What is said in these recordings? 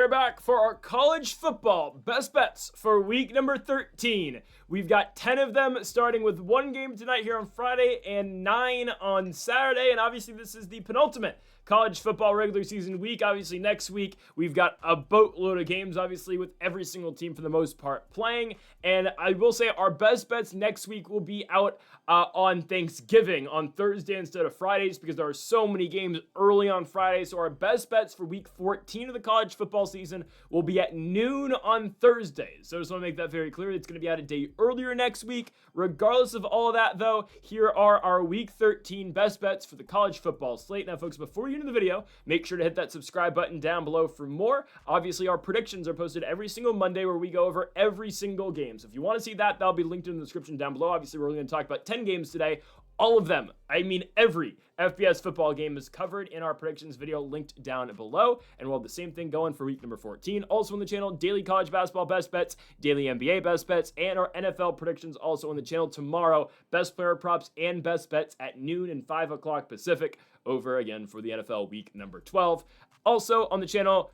We're back for our college football best bets for week number 13. We've got 10 of them, starting with one game tonight here on Friday and 9 on Saturday. And obviously, this is the penultimate college football regular season week. Obviously, next week, we've got a boatload of games, obviously, with every single team for the most part playing. And I will say our best bets next week will be out on Thanksgiving, on Thursday instead of Fridays, because there are so many games early on Friday. So our best bets for week 14 of the college football season will be at noon on Thursdays. So I just want to make that very clear. It's going to be out a day earlier next week. Regardless of all of that, though, here are our week 13 best bets for the college football slate. Now, folks, before you get into the video, make sure to hit that subscribe button down below for more. Obviously, our predictions are posted every single Monday where we go over every single game. So if you want to see that, that'll be linked in the description down below. Obviously, we're only going to talk about 10 games today. All of them, I mean every FBS football game is covered in our predictions video linked down below. And we'll have the same thing going for week number 14. Also on the channel, daily college basketball best bets, daily NBA best bets, and our NFL predictions also on the channel tomorrow. Best player props and best bets at noon and 5 o'clock Pacific over again for the NFL week number 12. Also on the channel,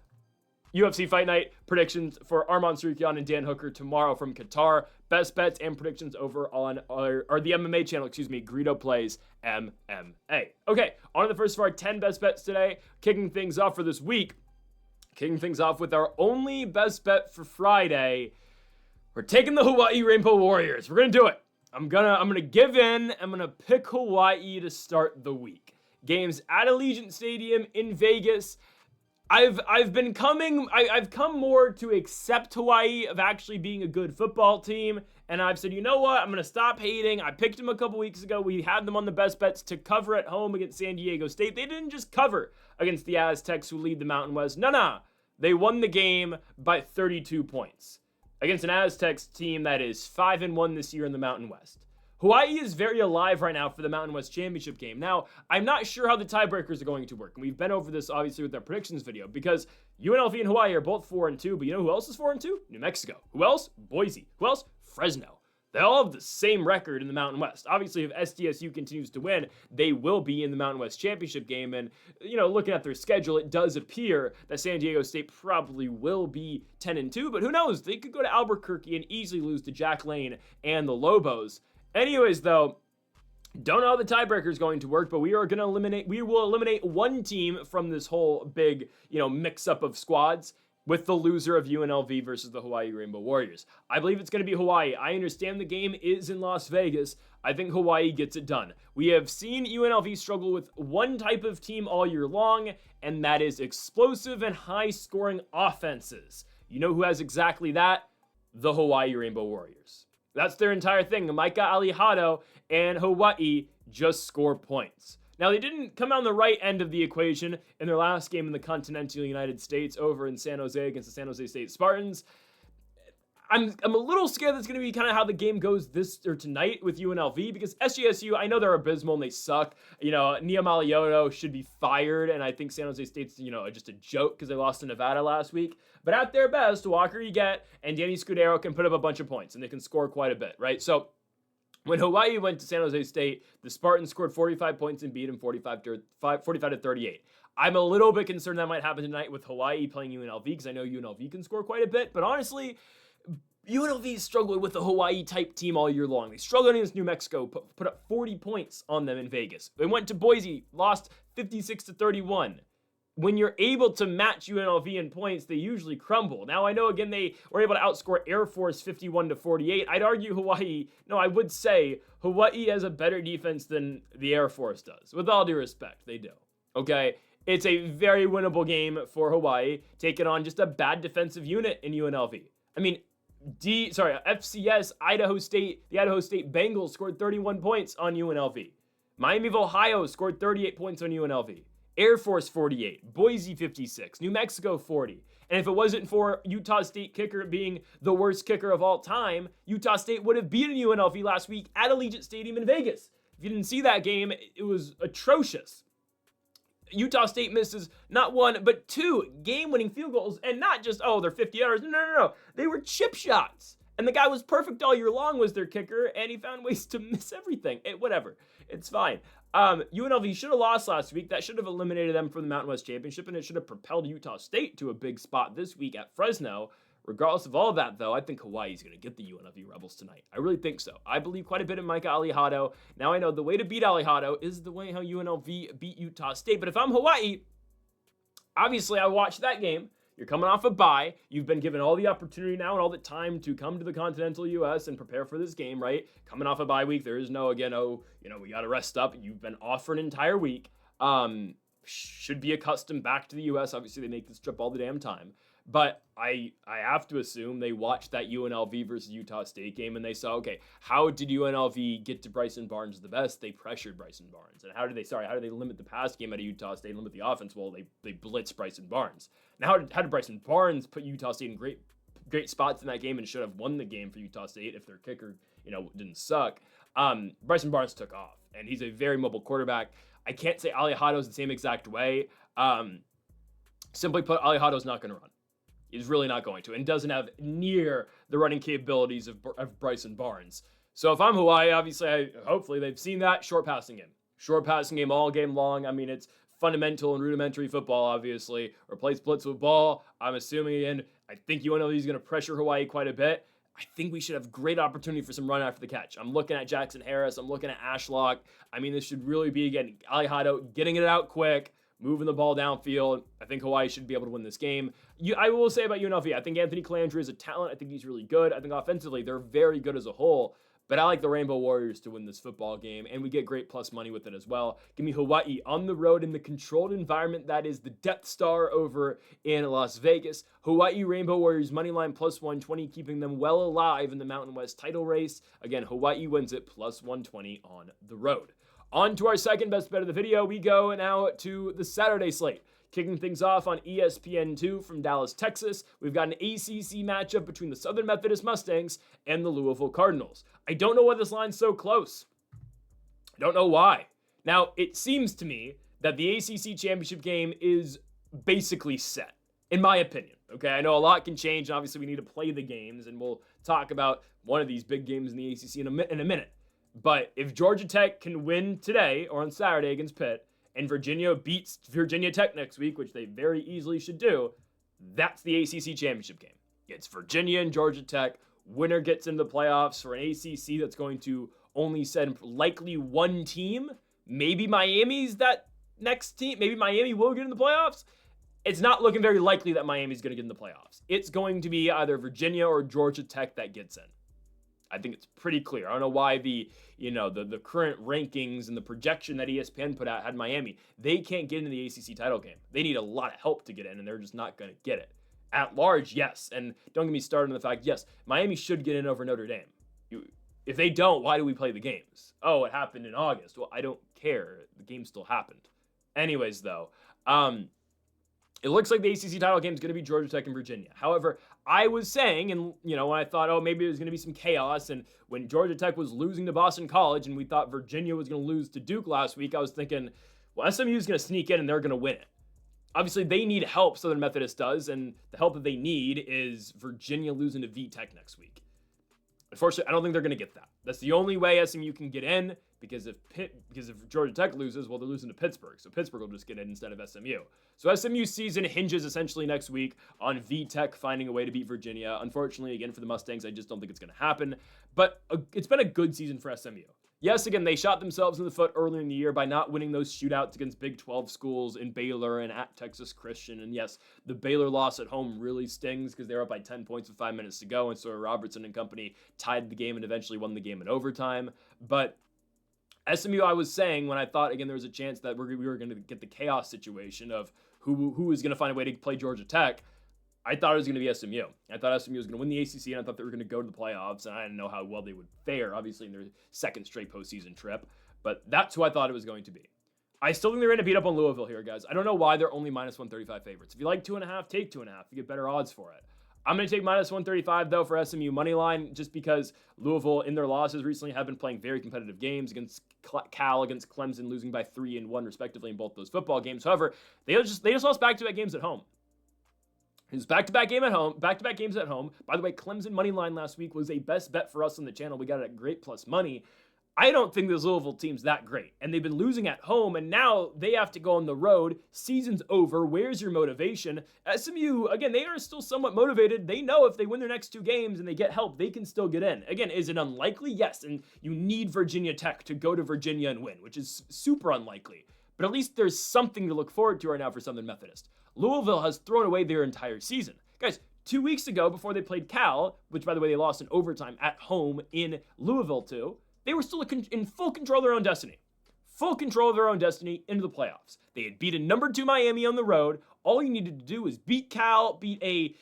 UFC Fight Night predictions for Arman Tsarukyan and Dan Hooker tomorrow from Qatar. Best bets and predictions over on the MMA channel, Greedo Plays MMA. Okay, on to the first of our 10 best bets today. Kicking things off for this week. Kicking things off with our only best bet for Friday. We're taking the Hawaii Rainbow Warriors. We're going to do it. I'm gonna give in. I'm going to pick Hawaii to start the week. Games at Allegiant Stadium in Vegas. I've come more to accept Hawaii of actually being a good football team, and I've said, you know what, I'm going to stop hating. I picked them a couple weeks ago. We had them on the best bets to cover at home against San Diego State. They didn't just cover against the Aztecs, who lead the Mountain West. No. They won the game by 32 points against an Aztecs team that is 5-1 this year in the Mountain West. Hawaii is very alive right now for the Mountain West Championship game. Now, I'm not sure how the tiebreakers are going to work. And we've been over this, obviously, with our predictions video, because UNLV and Hawaii are both 4-2, but you know who else is 4-2? New Mexico. Who else? Boise. Who else? Fresno. They all have the same record in the Mountain West. Obviously, if SDSU continues to win, they will be in the Mountain West Championship game. And, looking at their schedule, it does appear that San Diego State probably will be 10-2, but who knows? They could go to Albuquerque and easily lose to Jack Lane and the Lobos. Anyways, though, don't know how the tiebreaker is going to work, but we will eliminate one team from this whole big, mix-up of squads with the loser of UNLV versus the Hawaii Rainbow Warriors. I believe it's going to be Hawaii. I understand the game is in Las Vegas. I think Hawaii gets it done. We have seen UNLV struggle with one type of team all year long, and that is explosive and high-scoring offenses. You know who has exactly that? The Hawaii Rainbow Warriors. That's their entire thing. Micah Alihado and Hawaii just score points. Now, they didn't come on the right end of the equation in their last game in the continental United States over in San Jose against the San Jose State Spartans. I'm a little scared that's going to be kind of how the game goes tonight with UNLV, because SJSU, I know they're abysmal and they suck. Nia Malioto should be fired, and I think San Jose State's, just a joke because they lost to Nevada last week. But at their best, Walker Yeget and Danny Scudero can put up a bunch of points, and they can score quite a bit, right? So when Hawaii went to San Jose State, the Spartans scored 45 points and beat them 45-38. I'm a little bit concerned that might happen tonight with Hawaii playing UNLV, because I know UNLV can score quite a bit, but honestly, UNLV struggled with a Hawaii-type team all year long. They struggled against New Mexico, put up 40 points on them in Vegas. They went to Boise, lost 56-31. When you're able to match UNLV in points, they usually crumble. Now, I know, again, they were able to outscore Air Force 51-48. I would say Hawaii has a better defense than the Air Force does. With all due respect, they do. Okay? It's a very winnable game for Hawaii, taking on just a bad defensive unit in UNLV. I mean, FCS, Idaho State, the Idaho State Bengals scored 31 points on UNLV. Miami of Ohio scored 38 points on UNLV. Air Force 48, Boise 56, New Mexico 40. And if it wasn't for Utah State kicker being the worst kicker of all time, Utah State would have beaten UNLV last week at Allegiant Stadium in Vegas. If you didn't see that game, it was atrocious. Utah State misses not one, but two game-winning field goals, and not just, they're 50 yards. No. They were chip shots. And the guy was perfect all year long, was their kicker, and he found ways to miss everything. Whatever. It's fine. UNLV should have lost last week. That should have eliminated them from the Mountain West Championship, and it should have propelled Utah State to a big spot this week at Fresno. Regardless of all of that, though, I think Hawaii is going to get the UNLV Rebels tonight. I really think so. I believe quite a bit in Micah Alejado. Now I know the way to beat Alejado is the way how UNLV beat Utah State. But if I'm Hawaii, obviously I watched that game. You're coming off a bye. You've been given all the opportunity now and all the time to come to the continental U.S. and prepare for this game, right? Coming off a bye week, there is no, again, we got to rest up. You've been off for an entire week. Should be accustomed back to the U.S. Obviously, they make this trip all the damn time. But I have to assume they watched that UNLV versus Utah State game and they saw, okay, how did UNLV get to Bryson Barnes the best? They pressured Bryson Barnes. And how did they limit the pass game at Utah State and limit the offense? Well, they blitzed Bryson Barnes. Now, how did Bryson Barnes put Utah State in great spots in that game and should have won the game for Utah State if their kicker, didn't suck? Bryson Barnes took off, and he's a very mobile quarterback. I can't say Alejado's the same exact way. Simply put, Alejado's not going to run. He's really not going to, and doesn't have near the running capabilities of Bryson Barnes. So if I'm Hawaii, obviously, hopefully they've seen that short passing game all game long. I mean, it's fundamental and rudimentary football, obviously. Replace blitz with ball. I'm assuming, again, I think UNLV is going to pressure Hawaii quite a bit. I think we should have great opportunity for some run after the catch. I'm looking at Jackson Harris. I'm looking at Ashlock. I mean, this should really be, again, Alejado getting it out quick, moving the ball downfield. I think Hawaii should be able to win this game. I will say about UNLV, I think Anthony Calandri is a talent. I think he's really good. I think offensively, they're very good as a whole. But I like the Rainbow Warriors to win this football game, and we get great plus money with it as well. Give me Hawaii on the road in the controlled environment that is the Death Star over in Las Vegas. Hawaii Rainbow Warriors money line plus 120, keeping them well alive in the Mountain West title race. Again, Hawaii wins it plus 120 on the road. On to our second best bet of the video. We go now to the Saturday slate. Kicking things off on ESPN2 from Dallas, Texas, we've got an ACC matchup between the Southern Methodist Mustangs and the Louisville Cardinals. I don't know why this line's so close. I don't know why. Now, it seems to me that the ACC championship game is basically set, in my opinion. Okay, I know a lot can change, and obviously we need to play the games, and we'll talk about one of these big games in the ACC in a minute. But if Georgia Tech can win today or on Saturday against Pitt, and Virginia beats Virginia Tech next week, which they very easily should do, that's the ACC championship game. It's Virginia and Georgia Tech. Winner gets into the playoffs for an ACC that's going to only send likely one team. Maybe Miami's that next team. Maybe Miami will get in the playoffs. It's not looking very likely that Miami's going to get in the playoffs. It's going to be either Virginia or Georgia Tech that gets in. I think it's pretty clear. I don't know why the current rankings and the projection that ESPN put out had Miami. They can't get into the ACC title game. They need a lot of help to get in, and they're just not going to get it. At large, yes. And don't get me started on the fact, yes, Miami should get in over Notre Dame. If they don't, why do we play the games? Oh, it happened in August. Well, I don't care. The game still happened. Anyways, though, it looks like the ACC title game is going to be Georgia Tech and Virginia. However, I was saying, and when I thought, maybe there's going to be some chaos, and when Georgia Tech was losing to Boston College, and we thought Virginia was going to lose to Duke last week, I was thinking, well, SMU is going to sneak in and they're going to win it. Obviously, they need help, Southern Methodist does, and the help that they need is Virginia losing to VTech next week. Unfortunately, I don't think they're going to get that. That's the only way SMU can get in, because if Georgia Tech loses, well, they're losing to Pittsburgh. So Pittsburgh will just get in instead of SMU. So SMU's season hinges essentially next week on VTech finding a way to beat Virginia. Unfortunately, again, for the Mustangs, I just don't think it's going to happen. But it's been a good season for SMU. Yes, again, they shot themselves in the foot earlier in the year by not winning those shootouts against Big 12 schools in Baylor and at Texas Christian. And yes, the Baylor loss at home really stings because they were up by 10 points with 5 minutes to go. And so Robertson and company tied the game and eventually won the game in overtime. But SMU, I was saying when I thought, again, there was a chance that we were going to get the chaos situation of who was going to find a way to play Georgia Tech. I thought it was going to be SMU. I thought SMU was going to win the ACC, and I thought they were going to go to the playoffs, and I didn't know how well they would fare, obviously, in their second straight postseason trip. But that's who I thought it was going to be. I still think they're going to beat up on Louisville here, guys. I don't know why they're only minus 135 favorites. If you like 2.5, take 2.5. You get better odds for it. I'm going to take minus 135, though, for SMU money line, just because Louisville, in their losses recently, have been playing very competitive games against Cal, against Clemson, losing by 3 and 1, respectively, in both those football games. However, they just lost back-to-back games at home. It was back-to-back games at home. By the way, Clemson money line last week was a best bet for us on the channel. We got it at great plus money. I don't think this Louisville team's that great. And they've been losing at home, and now they have to go on the road. Season's over. Where's your motivation? SMU, again, they are still somewhat motivated. They know if they win their next 2 games and they get help, they can still get in. Again, is it unlikely? Yes, and you need Virginia Tech to go to Virginia and win, which is super unlikely. But at least there's something to look forward to right now for Southern Methodist. Louisville has thrown away their entire season. Guys, 2 weeks ago, before they played Cal, which, by the way, they lost in overtime at home in Louisville, too, they were still in full control of their own destiny. Full control of their own destiny into the playoffs. They had beaten number 2 Miami on the road. All you needed to do was beat Cal, beat a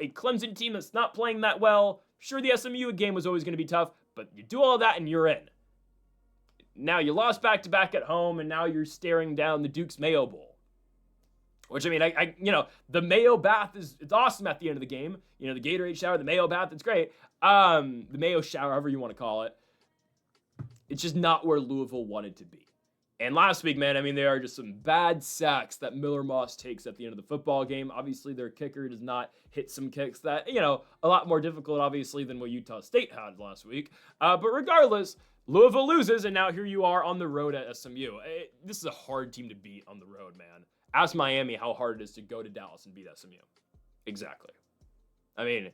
Clemson team that's not playing that well. Sure, the SMU game was always going to be tough, but you do all of that and you're in. Now you lost back-to-back at home, and now you're staring down the Duke's Mayo Bowl. Which, I mean, the Mayo bath it's awesome at the end of the game. The Gatorade shower, the Mayo bath, it's great. The Mayo shower, however you want to call it. It's just not where Louisville wanted to be. And last week, man, I mean, there are just some bad sacks that Miller Moss takes at the end of the football game. Obviously, their kicker does not hit some kicks that, a lot more difficult, obviously, than what Utah State had last week. But regardless, Louisville loses, and now here you are on the road at SMU. This is a hard team to beat on the road, man. Ask Miami how hard it is to go to Dallas and beat SMU. Exactly. I mean,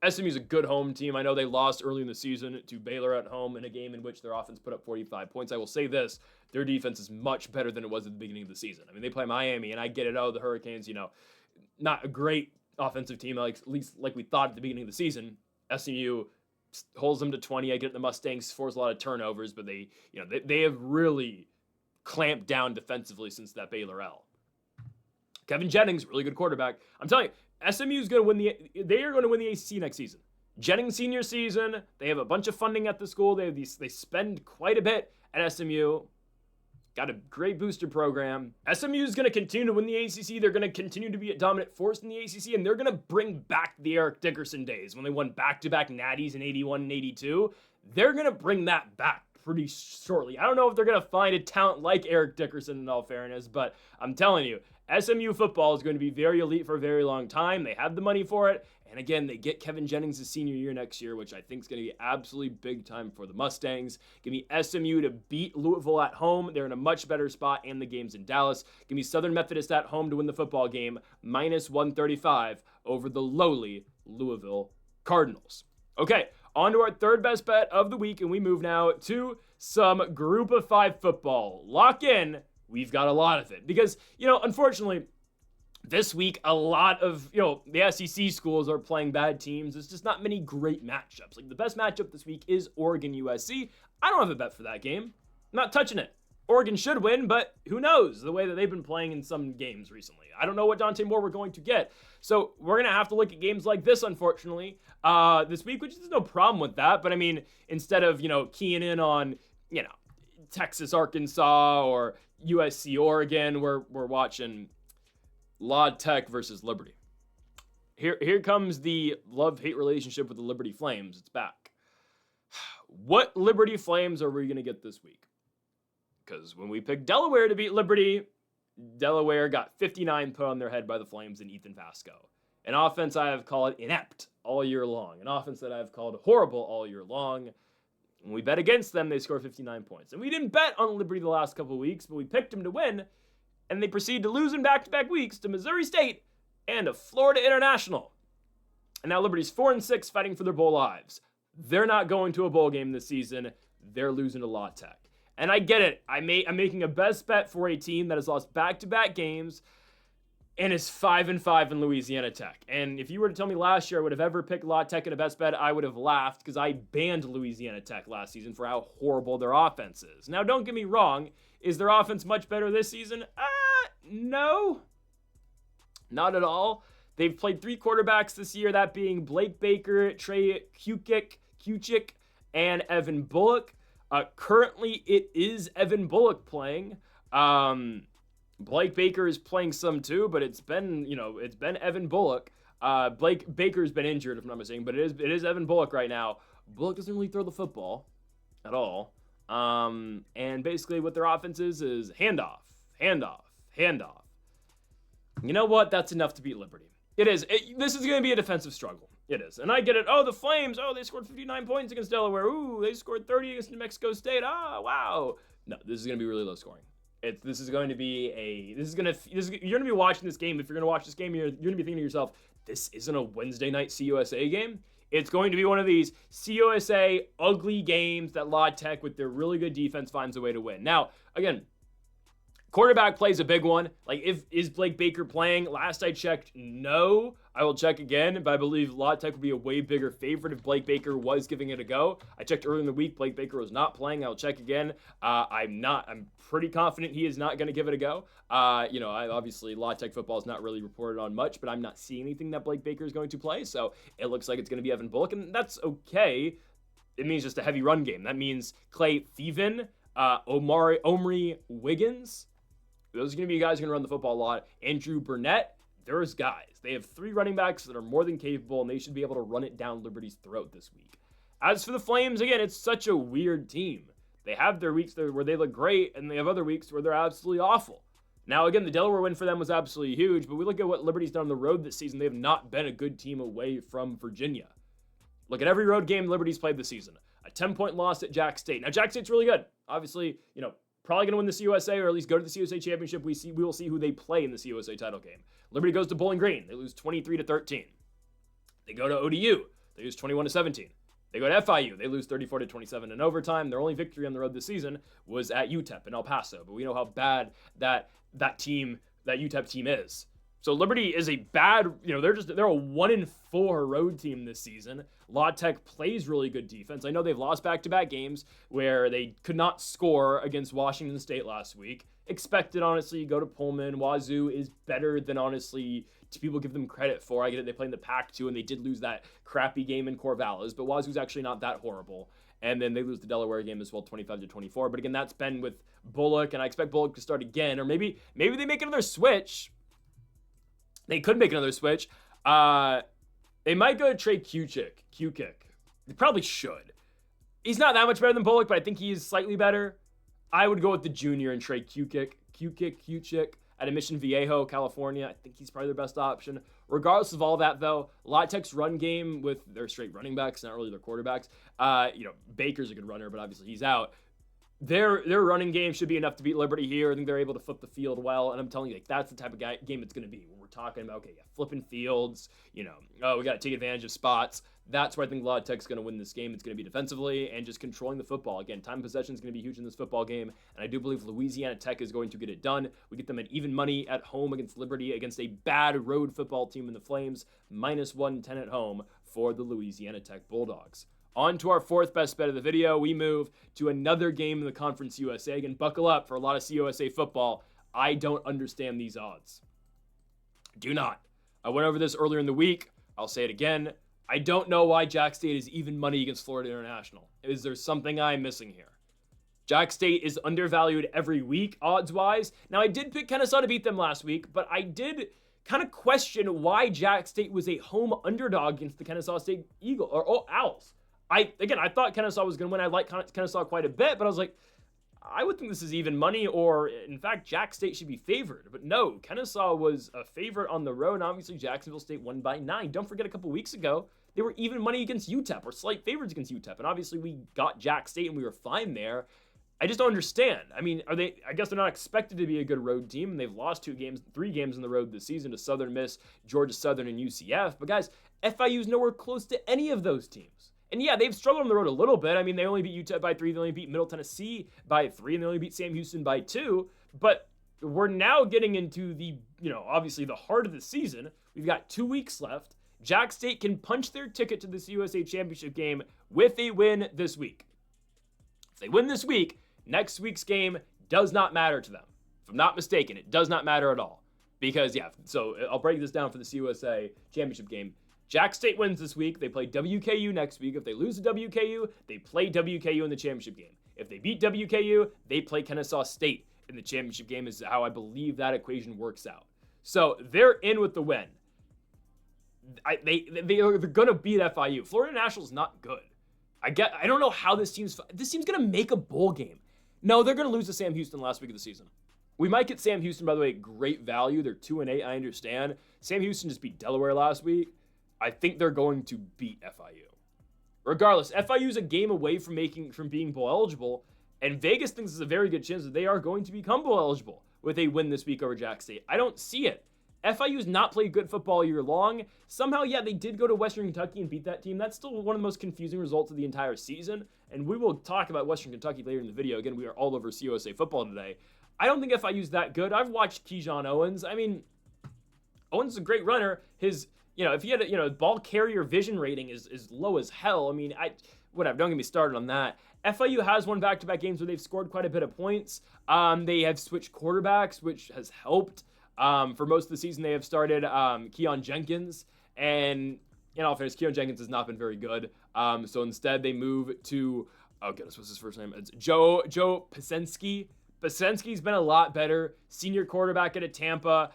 SMU's a good home team. I know they lost early in the season to Baylor at home in a game in which their offense put up 45 points. I will say this, their defense is much better than it was at the beginning of the season. I mean, they play Miami, and I get it. Oh, the Hurricanes, not a great offensive team, at least like we thought at the beginning of the season. SMU holds them to 20. I get the Mustangs force a lot of turnovers, but they have really clamped down defensively since that Baylor L. Kevin Jennings, really good quarterback. I'm telling you, SMU is going to win they are going to win the ACC next season. Jennings senior season, they have a bunch of funding at the school. They spend quite a bit at SMU. Got a great booster program. SMU is going to continue to win the ACC. They're going to continue to be a dominant force in the ACC, and they're going to bring back the Eric Dickerson days when they won back-to-back natties in 81 and 82. They're going to bring that back pretty shortly. I don't know if they're going to find a talent like Eric Dickerson in all fairness, but I'm telling you, SMU football is going to be very elite for a very long time. They have the money for it. And again, they get Kevin Jennings' senior year next year, which I think is going to be absolutely big time for the Mustangs. Give me SMU to beat Louisville at home. They're in a much better spot, and the game's in Dallas. Give me Southern Methodist at home to win the football game, minus 135 over the lowly Louisville Cardinals. Okay, on to our third best bet of the week, and we move now to some Group of 5 football. Lock in. We've got a lot of it because, unfortunately, this week, a lot of, the SEC schools are playing bad teams. There's just not many great matchups. Like, the best matchup this week is Oregon-USC. I don't have a bet for that game. I'm not touching it. Oregon should win, but who knows the way that they've been playing in some games recently. I don't know what Dante Moore we're going to get. So we're going to have to look at games like this, unfortunately, this week, which is no problem with that. But, I mean, instead of, keying in on, Texas, Arkansas, or USC, Oregon, we're watching La Tech versus Liberty. Here comes the love-hate relationship with the Liberty Flames. It's back. What Liberty Flames are we going to get this week? Because when we picked Delaware to beat Liberty, Delaware got 59 put on their head by the Flames and Ethan Vasco. An offense I have called inept all year long. An offense that I have called horrible all year long. When we bet against them, they score 59 points. And we didn't bet on Liberty the last couple of weeks, but we picked them to win, and they proceeded to lose in back-to-back weeks to Missouri State and to Florida International. And now Liberty's 4-6 fighting for their bowl lives. They're not going to a bowl game this season. They're losing to La Tech. And I get it. I'm making a best bet for a team that has lost back-to-back games and is 5-5 in Louisiana Tech. And if you were to tell me last year I would have ever picked La Tech in a best bet, I would have laughed because I banned Louisiana Tech last season for how horrible their offense is. Now, don't get me wrong. Is their offense much better this season? No. Not at all. They've played 3 quarterbacks this year, that being Blake Baker, Trey Kuchik, and Evan Bullock. Currently, it is Evan Bullock playing. Blake Baker is playing some too, but it's been Evan Bullock. Blake Baker's been injured, if I'm not mistaken, but it is Evan Bullock right now. Bullock doesn't really throw the football at all. And basically what their offense is handoff. You know what? That's enough to beat Liberty. It is. This is going to be a defensive struggle. It is. And I get it. Oh, the Flames. Oh, they scored 59 points against Delaware. Ooh, they scored 30 against New Mexico State. Ah, wow. No, this is going to be really low scoring. This is going to be you're going to be watching this game. If you're going to watch this game, you're going to be thinking to yourself, this isn't a Wednesday night CUSA game. It's going to be one of these CUSA ugly games that La Tech, with their really good defense, finds a way to win. Now, again, quarterback plays a big one. Like, is Blake Baker playing? Last I checked, no. I will check again, but I believe La Tech would be a way bigger favorite if Blake Baker was giving it a go. I checked earlier in the week, Blake Baker was not playing. I'll check again. I'm pretty confident he is not going to give it a go. Obviously La Tech football is not really reported on much, but I'm not seeing anything that Blake Baker is going to play, so it looks like it's going to be Evan Bullock, and that's okay. It means just a heavy run game. That means Clay Thielen, Omri Wiggins. Those are going to be guys who are going to run the football a lot. Andrew Burnett, there's guys. They have 3 running backs that are more than capable, and they should be able to run it down Liberty's throat this week. As for the Flames, again, it's such a weird team. They have their weeks where they look great, and they have other weeks where they're absolutely awful. Now, again, the Delaware win for them was absolutely huge, but we look at what Liberty's done on the road this season. They have not been a good team away from Virginia. Look at every road game Liberty's played this season. A 10-point loss at Jack State. Now, Jack State's really good. Obviously, probably going to win the CUSA, or at least go to the CUSA championship. We will see who they play in the CUSA title game. Liberty goes to Bowling Green. They lose 23-13. They go to ODU. They lose 21-17. They go to FIU. They lose 34-27 in overtime. Their only victory on the road this season was at UTEP in El Paso. But we know how bad that UTEP team is. So Liberty is a bad, they're a 1-4 road team this season. La Tech plays really good defense. I know they've lost back-to-back games where they could not score against Washington State last week. Expected, honestly, go to Pullman. Wazoo is better than, honestly, people give them credit for. I get it, they play in the Pac-2, and they did lose that crappy game in Corvallis, but Wazoo's actually not that horrible. And then they lose the Delaware game as well, 25-24. But again, that's been with Bullock, and I expect Bullock to start again. Or maybe they make another switch. They could make another switch. They might go to Trey Kukick. They probably should. He's not that much better than Bullock, but I think he is slightly better. I would go with the junior and Trey Kukick out of Mission Viejo, California. I think he's probably their best option. Regardless of all that, though, La Tech's run game with their straight running backs, not really their quarterbacks. Baker's a good runner, but obviously he's out. Their running game should be enough to beat Liberty here. I think they're able to flip the field well, and I'm telling you, that's the type of game it's going to be. When we're talking about, flipping fields, we got to take advantage of spots. That's where I think La Tech's going to win this game. It's going to be defensively and just controlling the football. Again, time possession is going to be huge in this football game, and I do believe Louisiana Tech is going to get it done. We get them at even money at home against Liberty, against a bad road football team in the Flames, -110 at home for the Louisiana Tech Bulldogs. On to our 4th best bet of the video, we move to another game in the Conference USA. Again, buckle up for a lot of CUSA football. I don't understand these odds. Do not. I went over this earlier in the week. I'll say it again. I don't know why Jack State is even money against Florida International. Is there something I'm missing here? Jack State is undervalued every week, odds-wise. Now, I did pick Kennesaw to beat them last week, but I did kind of question why Jack State was a home underdog against the Kennesaw State Owls. I thought Kennesaw was going to win. I like Kennesaw quite a bit, but I was like, I would think this is even money, or in fact, Jack State should be favored. But no, Kennesaw was a favorite on the road, and obviously Jacksonville State won by 9. Don't forget, a couple weeks ago, they were even money against UTEP, or slight favorites against UTEP, and obviously we got Jack State and we were fine there. I just don't understand. I mean, I guess they're not expected to be a good road team, and they've lost 3 games on the road this season to Southern Miss, Georgia Southern, and UCF. But guys, FIU's nowhere close to any of those teams. And yeah, they've struggled on the road a little bit. I mean, they only beat UTEP by 3, they only beat Middle Tennessee by 3, and they only beat Sam Houston by 2. But we're now getting into the, obviously the heart of the season. We've got 2 weeks left. Jack State can punch their ticket to this USA Championship game with a win this week. If they win this week, next week's game does not matter to them. If I'm not mistaken, it does not matter at all. Because, so I'll break this down for the USA Championship game. Jack State wins this week. They play WKU next week. If they lose to WKU, they play WKU in the championship game. If they beat WKU, they play Kennesaw State in the championship game, is how I believe that equation works out. So they're in with the win. They're going to beat FIU. Florida National is not good. I don't know how this team's going to make a bowl game. No, they're going to lose to Sam Houston last week of the season. We might get Sam Houston, by the way, great value. They're 2-8, I understand. Sam Houston just beat Delaware last week. I think they're going to beat FIU. Regardless, FIU is a game away from being bowl eligible, and Vegas thinks there's a very good chance that they are going to become bowl eligible with a win this week over Jack State. I don't see it. FIU's not played good football year long. Somehow, yeah, they did go to Western Kentucky and beat that team. That's still one of the most confusing results of the entire season, and we will talk about Western Kentucky later in the video. Again, we are all over CUSA football today. I don't think FIU's that good. I've watched Keyshawn Owens. I mean, Owens is a great runner. His, if he had a, ball carrier vision rating is low as hell. I mean, whatever, don't get me started on that. FIU has won back-to-back games where they've scored quite a bit of points. They have switched quarterbacks, which has helped. For most of the season, they have started Keon Jenkins, and in all fairness, Keon Jenkins has not been very good. So instead, they move to, oh goodness, what's his first name? It's Joe Pasensky. Pasensky's been a lot better. Senior quarterback at Tampa.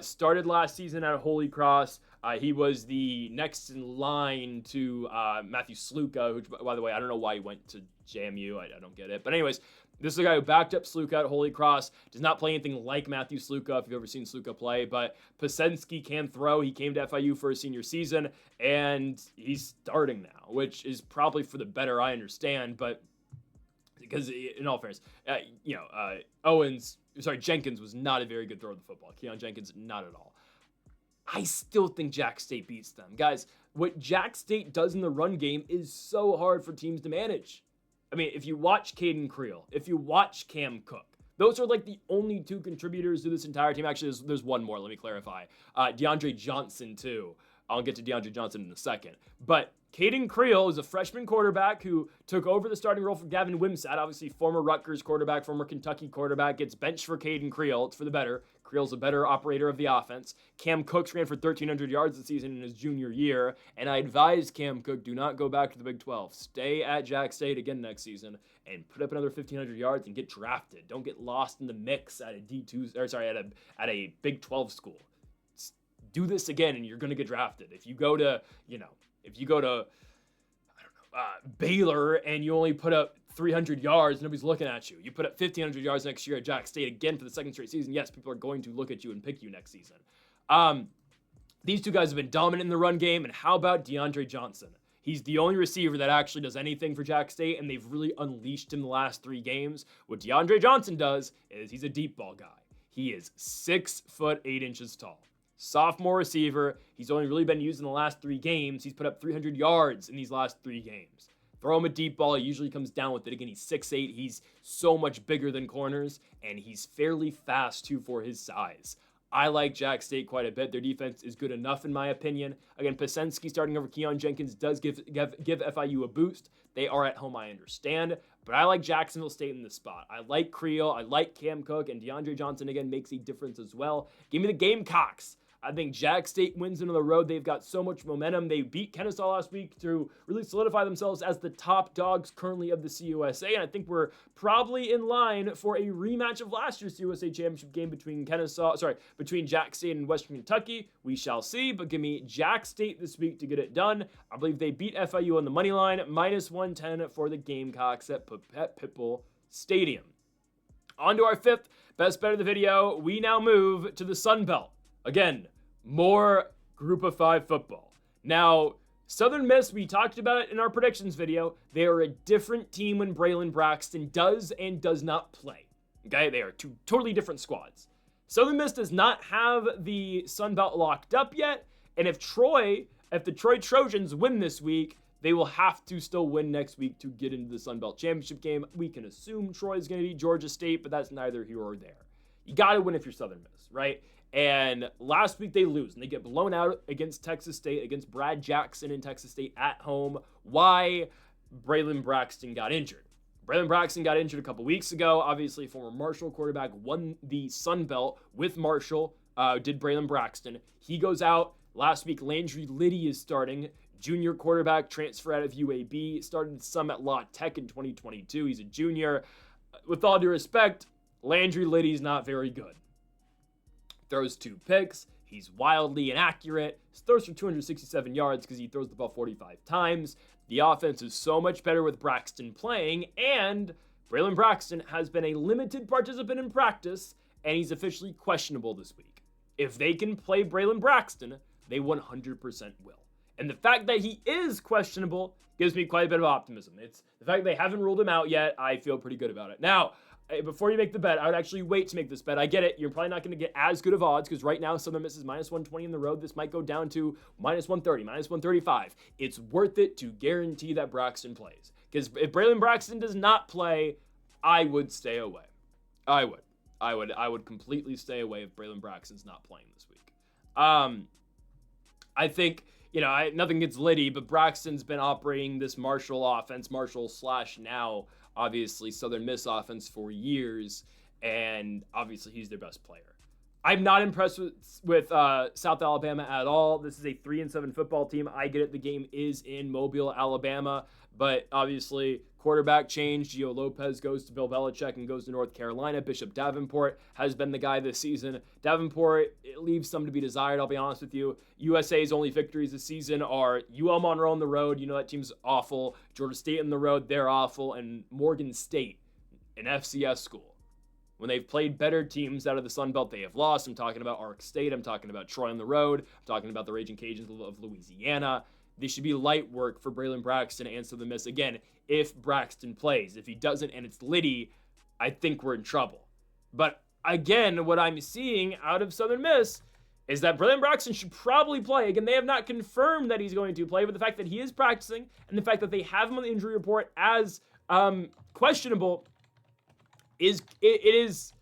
Started last season at Holy Cross. He was the next in line to Matthew Sluka, which, by the way, I don't know why he went to JMU. I don't get it. But anyways, this is a guy who backed up Sluka at Holy Cross. Does not play anything like Matthew Sluka, if you've ever seen Sluka play. But Pasensky can throw. He came to FIU for his senior season, and he's starting now, which is probably for the better, I understand. But because in all fairness, Jenkins was not a very good thrower of the football. Keon Jenkins, not at all. I still think Jack State beats them. Guys, what Jack State does in the run game is so hard for teams to manage. I mean, if you watch Caden Creel, if you watch Cam Cook, those are like the only two contributors to this entire team. Actually, there's one more, let me clarify. DeAndre Johnson, too. I'll get to DeAndre Johnson in a second. But Caden Creel is a freshman quarterback who took over the starting role for Gavin Wimsatt, obviously former Rutgers quarterback, former Kentucky quarterback, gets benched for Caden Creel. It's for the better. Creel's a better operator of the offense. Cam Cook ran for 1,300 yards this season in his junior year, and I advise Cam Cook, do not go back to the Big 12. Stay at Jack State again next season and put up another 1,500 yards and get drafted. Don't get lost in the mix at at a Big 12 school. Do this again, and you're going to get drafted. If you go to, Baylor and you only put up 300 yards, nobody's looking at you. You put up 1,500 yards next year at Jack State again for the second straight season. Yes, people are going to look at you and pick you next season. These two guys have been dominant in the run game, and how about DeAndre Johnson? He's the only receiver that actually does anything for Jack State, and they've really unleashed him the last 3 games. What DeAndre Johnson does is he's a deep ball guy. He is 6'8" tall. Sophomore receiver. He's only really been used in the last 3 games. He's put up 300 yards in these last 3 games. Throw him a deep ball. He usually comes down with it. Again, he's 6'8". He's so much bigger than corners, and he's fairly fast, too, for his size. I like Jack State quite a bit. Their defense is good enough, in my opinion. Again, Pasensky starting over Keon Jenkins does give FIU a boost. They are at home, I understand. But I like Jacksonville State in this spot. I like Creel. I like Cam Cook. And DeAndre Johnson, again, makes a difference as well. Give me the Gamecocks. I think Jack State wins into the road. They've got so much momentum. They beat Kennesaw last week to really solidify themselves as the top dogs currently of the CUSA. And I think we're probably in line for a rematch of last year's CUSA championship game between Jack State and Western Kentucky. We shall see, but give me Jack State this week to get it done. I believe they beat FIU on the money line, -110 for the Gamecocks at Pitbull Stadium. On to our 5th best bet of the video. We now move to the Sun Belt. Again, more Group of 5 football. Now, Southern Miss, we talked about it in our predictions video. They are a different team when Braylon Braxton does and does not play. Okay, they are 2 totally different squads. Southern Miss does not have the Sun Belt locked up yet, and if the Troy Trojans win this week, they will have to still win next week to get into the Sun Belt championship game. We can assume Troy is going to beat Georgia State, but that's neither here or there. You got to win if you're Southern Miss, right? And last week they lose, and they get blown out against Texas State, against Brad Jackson in Texas State at home. Why? Braylon Braxton got injured. Braylon Braxton got injured a couple weeks ago. Obviously, former Marshall quarterback won the Sun Belt with Marshall, did Braylon Braxton. He goes out. Last week, Landry Liddy is starting. Junior quarterback, transfer out of UAB, started some at La Tech in 2022. He's a junior. With all due respect, Landry Liddy's not very good. Throws 2 picks. He's wildly inaccurate. Throws for 267 yards because he throws the ball 45 times. The offense is so much better with Braxton playing, and Braylon Braxton has been a limited participant in practice, and he's officially questionable this week. If they can play Braylon Braxton, they 100% will. And the fact that he is questionable gives me quite a bit of optimism. It's the fact they haven't ruled him out yet. I feel pretty good about it. Now, before you make the bet, I would actually wait to make this bet. I get it. You're probably not going to get as good of odds because right now Southern Miss is minus 120 in the road. This might go down to minus 130, minus 135. It's worth it to guarantee that Braxton plays. Because if Braylon Braxton does not play, I would stay away. I would completely stay away if Braylon Braxton's not playing this week. I think, nothing against Liddy, but Braxton's been operating this Marshall offense, Marshall/now, obviously, Southern Miss offense for years, and obviously he's their best player. I'm not impressed with South Alabama at all. This is a 3-7 football team. I get it. The game is in Mobile, Alabama, but obviously quarterback change. Gio Lopez goes to Bill Belichick and goes to North Carolina. Bishop Davenport has been the guy this season. Davenport, it leaves some to be desired, I'll be honest with you. USA's only victories this season are UL Monroe on the road. That team's awful. Georgia State on the road, they're awful. And Morgan State, an FCS school. When they've played better teams out of the Sun Belt, they have lost. I'm talking about Ark State. I'm talking about Troy on the road. I'm talking about the Raging Cajuns of Louisiana. This should be light work for Braylon Braxton and Southern Miss. Again, if Braxton plays. If he doesn't and it's Liddy, I think we're in trouble. But again, what I'm seeing out of Southern Miss is that Braylon Braxton should probably play. Again, they have not confirmed that he's going to play, but the fact that he is practicing and the fact that they have him on the injury report as questionable it's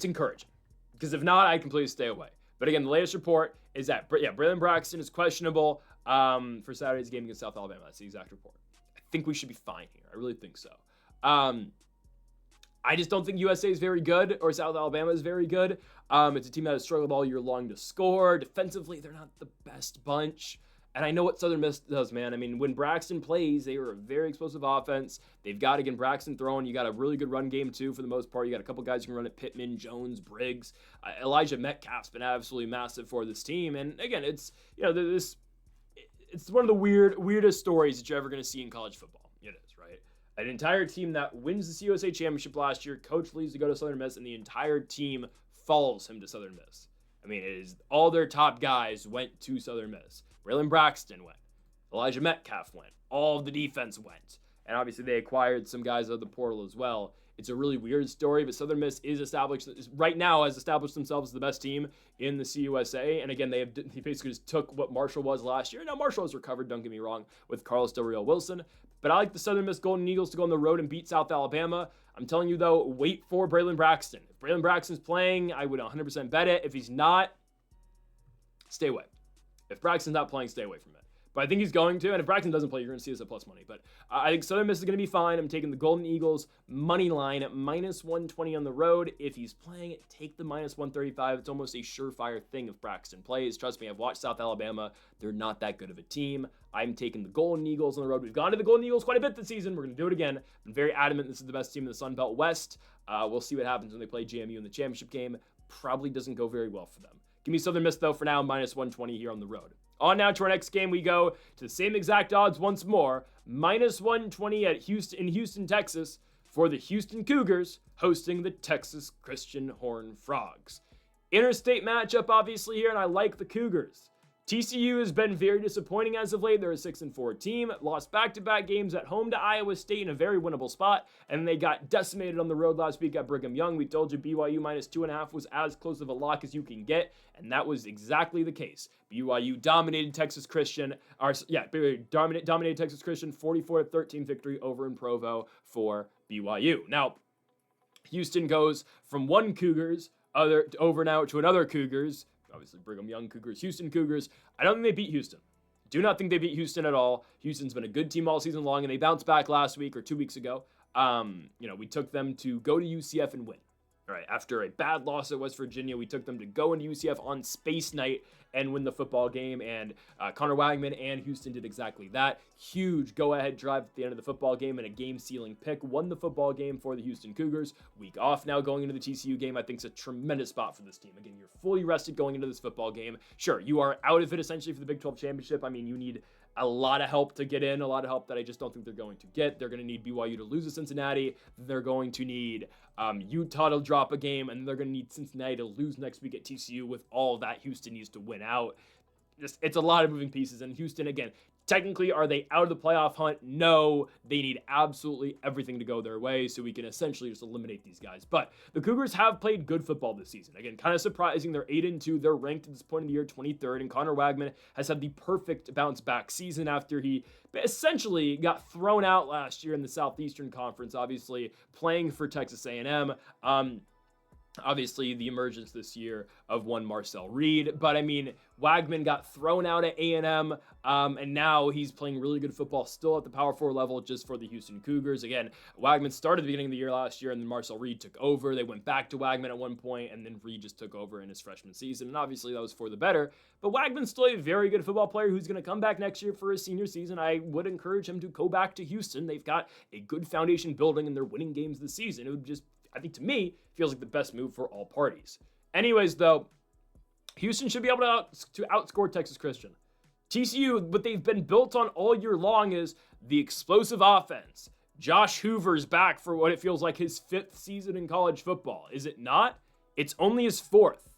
encouraging. Because if not, I completely stay away. But again, the latest report is that Braylon Braxton is questionable for Saturday's game against South Alabama. That's the exact report. I think we should be fine here. I really think so. I just don't think USA is very good or South Alabama is very good. It's a team that has struggled all year long to score. Defensively, they're not the best bunch. And I know what Southern Miss does, man. I mean, when Braxton plays, they are a very explosive offense. They've got, again, Braxton throwing. You got a really good run game, too, for the most part. You got a couple guys who can run it, Pittman, Jones, Briggs. Elijah Metcalf's been absolutely massive for this team. And, again, it's one of the weirdest stories that you're ever going to see in college football. It is, right? An entire team that wins the CUSA championship last year, coach leaves to go to Southern Miss, and the entire team follows him to Southern Miss. I mean, it is all their top guys went to Southern Miss. Braylon Braxton went. Elijah Metcalf went. All of the defense went. And obviously they acquired some guys out of the portal as well. It's a really weird story, but Southern Miss has established themselves as the best team in the CUSA. And again, he basically just took what Marshall was last year. Now, Marshall has recovered, don't get me wrong, with Carlos Del Rio Wilson. But I like the Southern Miss Golden Eagles to go on the road and beat South Alabama. I'm telling you, though, wait for Braylon Braxton. If Braylon Braxton's playing, I would 100% bet it. If he's not, stay away. If Braxton's not playing, stay away from it. But I think he's going to, and if Braxton doesn't play, you're going to see us at plus money. But I think Southern Miss is going to be fine. I'm taking the Golden Eagles money line at minus 120 on the road. If he's playing, take the minus 135. It's almost a surefire thing if Braxton plays. Trust me, I've watched South Alabama. They're not that good of a team. I'm taking the Golden Eagles on the road. We've gone to the Golden Eagles quite a bit this season. We're going to do it again. I'm very adamant this is the best team in the Sun Belt West. We'll see what happens when they play JMU in the championship game. Probably doesn't go very well for them. Give me Southern Miss, though, for now, minus 120 here on the road. On now to our next game, we go to the same exact odds once more, minus 120 in Houston, Texas, for the Houston Cougars hosting the Texas Christian Horned Frogs. Interstate matchup, obviously, here, and I like the Cougars. TCU has been very disappointing as of late. They're a 6-4 team, lost back-to-back games at home to Iowa State in a very winnable spot, and they got decimated on the road last week at Brigham Young. We told you BYU minus 2.5 was as close of a lock as you can get, and that was exactly the case. BYU dominated Texas Christian, dominated Texas Christian, 44-13 victory over in Provo for BYU. Now, Houston goes from one Cougars over now to another Cougars. Obviously, Brigham Young Cougars, Houston Cougars. I don't think they beat Houston. Do not think they beat Houston at all. Houston's been a good team all season long, and they bounced back last week or 2 weeks ago. We took them to go to UCF and win. All right, after a bad loss at West Virginia, we took them to go into UCF on Space Night and win the football game, and Connor Wagman and Houston did exactly that. Huge go-ahead drive at the end of the football game and a game-sealing pick. Won the football game for the Houston Cougars. Week off now going into the TCU game, I think is a tremendous spot for this team. Again, you're fully rested going into this football game. Sure, you are out of it essentially for the Big 12 championship. I mean, you need a lot of help to get in, a lot of help that I just don't think they're going to get. They're going to need BYU to lose to Cincinnati. They're going to need Utah to drop a game, and they're going to need Cincinnati to lose next week at TCU. With all that, Houston needs to win out. it's a lot of moving pieces. And Houston, again, technically, are they out of the playoff hunt? No, they need absolutely everything to go their way so we can essentially just eliminate these guys. But the Cougars have played good football this season. Again, kind of surprising. They're 8-2. They're ranked at this point in the year 23rd. And Connor Wagman has had the perfect bounce back season after he essentially got thrown out last year in the Southeastern Conference, obviously playing for Texas A&M. Obviously, the emergence this year of one Marcel Reed. But, I mean, Wagman got thrown out at A&M, and now he's playing really good football still at the Power 4 level just for the Houston Cougars. Again, Wagman started at the beginning of the year last year, and then Marcel Reed took over. They went back to Wagman at one point, and then Reed just took over in his freshman season. And obviously, that was for the better. But Wagman's still a very good football player who's going to come back next year for his senior season. I would encourage him to go back to Houston. They've got a good foundation building, and they're winning games this season. It would just, I think, to me, feels like the best move for all parties. Anyways, though, Houston should be able to outscore Texas Christian. TCU, what they've been built on all year long is the explosive offense. Josh Hoover's back for what it feels like his 5th season in college football. Is it not? It's only his 4th.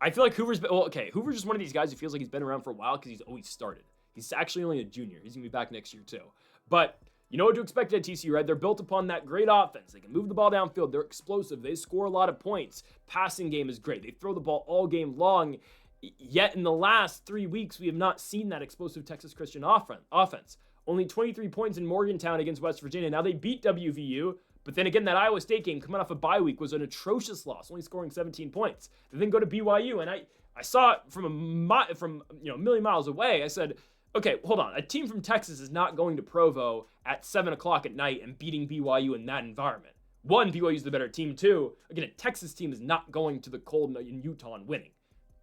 I feel like Hoover's just one of these guys who feels like he's been around for a while because he's always started. He's actually only a junior. He's going to be back next year too. But you know what to expect at TCU, right? They're built upon that great offense. They can move the ball downfield. They're explosive. They score a lot of points. Passing game is great. They throw the ball all game long. Yet in the last 3 weeks, we have not seen that explosive Texas Christian offense. Only 23 points in Morgantown against West Virginia. Now they beat WVU, but then again, that Iowa State game coming off a bye week was an atrocious loss, only scoring 17 points. They then go to BYU, and I saw it from a million miles away. I said, okay, hold on. A team from Texas is not going to Provo at 7 o'clock at night and beating BYU in that environment. One, BYU's the better team. Two, again, a Texas team is not going to the cold in Utah and winning.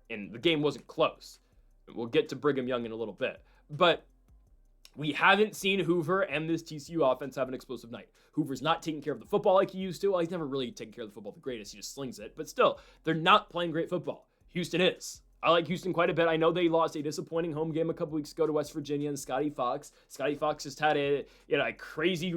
And the game wasn't close. We'll get to Brigham Young in a little bit. But we haven't seen Hoover and this TCU offense have an explosive night. Hoover's not taking care of the football like he used to. Well, he's never really taken care of the football the greatest. He just slings it. But still, they're not playing great football. Houston is. I like Houston quite a bit. I know they lost a disappointing home game a couple weeks ago to West Virginia and Scotty Fox. Scotty Fox just had a crazy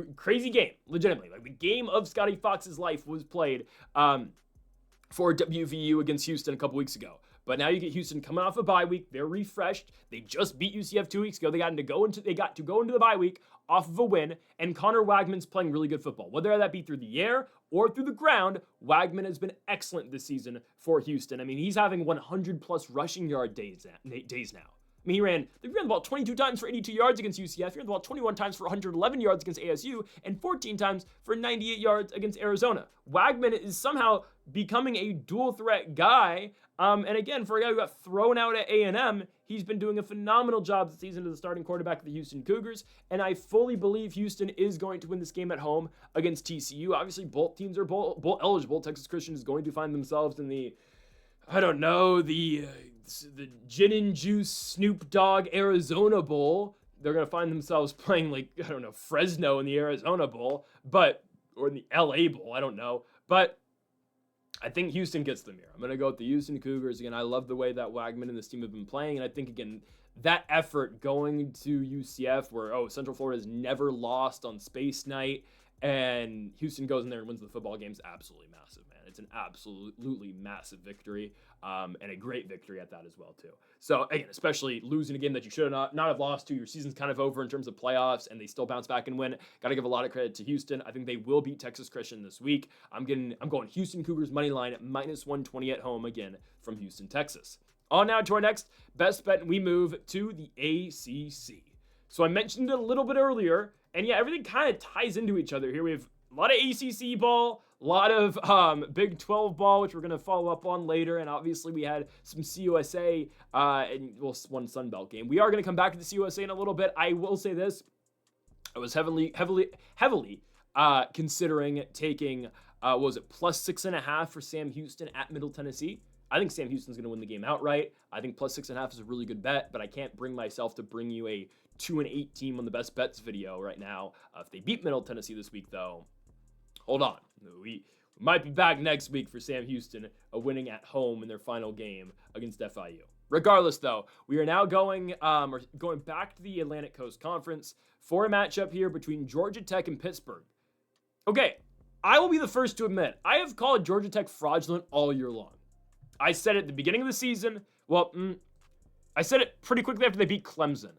game, legitimately. Like the game of Scotty Fox's life was played for WVU against Houston a couple weeks ago. But now you get Houston coming off a bye week. They're refreshed. They just beat UCF 2 weeks ago. They got to go into the bye week off of a win. And Connor Wagman's playing really good football. Whether that be through the air or through the ground, Wagman has been excellent this season for Houston. I mean, he's having 100-plus rushing yard days now. I mean, he ran the ball 22 times for 82 yards against UCF. He ran the ball 21 times for 111 yards against ASU and 14 times for 98 yards against Arizona. Wagman is somehow becoming a dual-threat guy. And again, for a guy who got thrown out at A&M, he's been doing a phenomenal job this season as the starting quarterback of the Houston Cougars. And I fully believe Houston is going to win this game at home against TCU. Obviously, both teams are bowl eligible. Texas Christian is going to find themselves in the Gin and Juice Snoop Dogg Arizona Bowl. They're going to find themselves playing Fresno in the Arizona Bowl, or in the LA Bowl, I don't know. But I think Houston gets them here. I'm going to go with the Houston Cougars. Again, I love the way that Wagman and this team have been playing, and I think, again, that effort going to UCF where, Central Florida has never lost on Space Night, and Houston goes in there and wins the football game is absolutely massive, man. It's an absolutely massive victory, and a great victory at that as well, too. So, again, especially losing a game that you should not have lost to. Your season's kind of over in terms of playoffs, and they still bounce back and win. Got to give a lot of credit to Houston. I think they will beat Texas Christian this week. I'm going Houston Cougars money line at -120 at home, again, from Houston, Texas. On now to our next best bet, and we move to the ACC. So I mentioned it a little bit earlier, and yeah, everything kind of ties into each other here. We have a lot of ACC ball, a lot of Big 12 ball, which we're going to follow up on later, and obviously we had some CUSA and one Sun Belt game. We are going to come back to the CUSA in a little bit. I will say this. I was heavily considering taking, +6.5 for Sam Houston at Middle Tennessee. I think Sam Houston's going to win the game outright. I think +6.5 is a really good bet, but I can't bring myself to bring you a 2-8 team on the best bets video right now. If they beat Middle Tennessee this week, though, hold on. We might be back next week for Sam Houston winning at home in their final game against FIU. Regardless, though, we are now going back to the Atlantic Coast Conference for a matchup here between Georgia Tech and Pittsburgh. Okay, I will be the first to admit, I have called Georgia Tech fraudulent all year long. I said at the beginning of the season, I said it pretty quickly after they beat Clemson.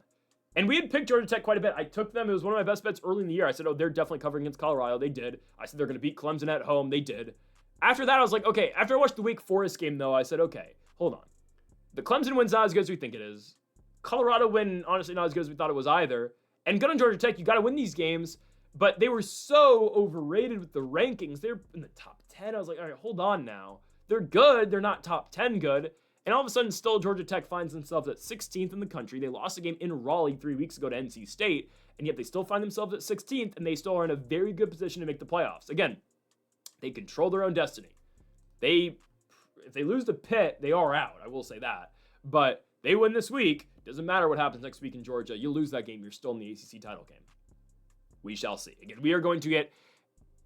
And we had picked Georgia Tech quite a bit. I took them. It was one of my best bets early in the year. I said, oh, they're definitely covering against Colorado. They did. I said they're going to beat Clemson at home. They did. After that, I was like, okay. After I watched the Wake Forest game, though, I said, okay, hold on. The Clemson win's not as good as we think it is. Colorado win, honestly, not as good as we thought it was either. And good on Georgia Tech. You got to win these games. But they were so overrated with the rankings. They're in the top 10. I was like, all right, hold on now. They're good. They're not top 10 good. And all of a sudden, still, Georgia Tech finds themselves at 16th in the country. They lost a game in Raleigh 3 weeks ago to NC State, and yet they still find themselves at 16th, and they still are in a very good position to make the playoffs. Again, they control their own destiny. If they lose to Pitt, they are out. I will say that. But they win this week. Doesn't matter what happens next week in Georgia. You lose that game, you're still in the ACC title game. We shall see. Again, we are going to get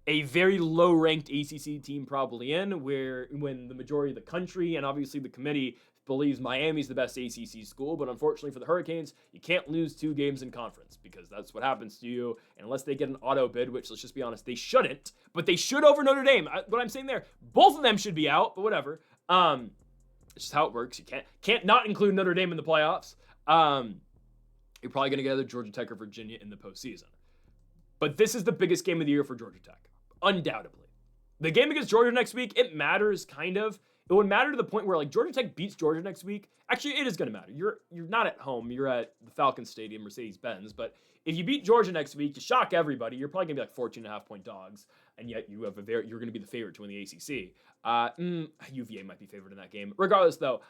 a very low-ranked ACC team probably when the majority of the country and obviously the committee believes Miami's the best ACC school, but unfortunately for the Hurricanes, you can't lose 2 games in conference because that's what happens to you, and unless they get an auto bid, which let's just be honest, they shouldn't, but they should over Notre Dame. What I'm saying there, both of them should be out, but whatever. It's just how it works. You can't not include Notre Dame in the playoffs. You're probably going to get either Georgia Tech or Virginia in the postseason. But this is the biggest game of the year for Georgia Tech. Undoubtedly. The game against Georgia next week, it matters kind of. It would matter to the point where like Georgia Tech beats Georgia next week. Actually, it is going to matter. You're not at home. You're at the Falcons Stadium, Mercedes-Benz. But if you beat Georgia next week, you shock everybody. You're probably going to be like 14.5-point dogs. And yet you're going to be the favorite to win the ACC. UVA might be favored in that game. Regardless, though,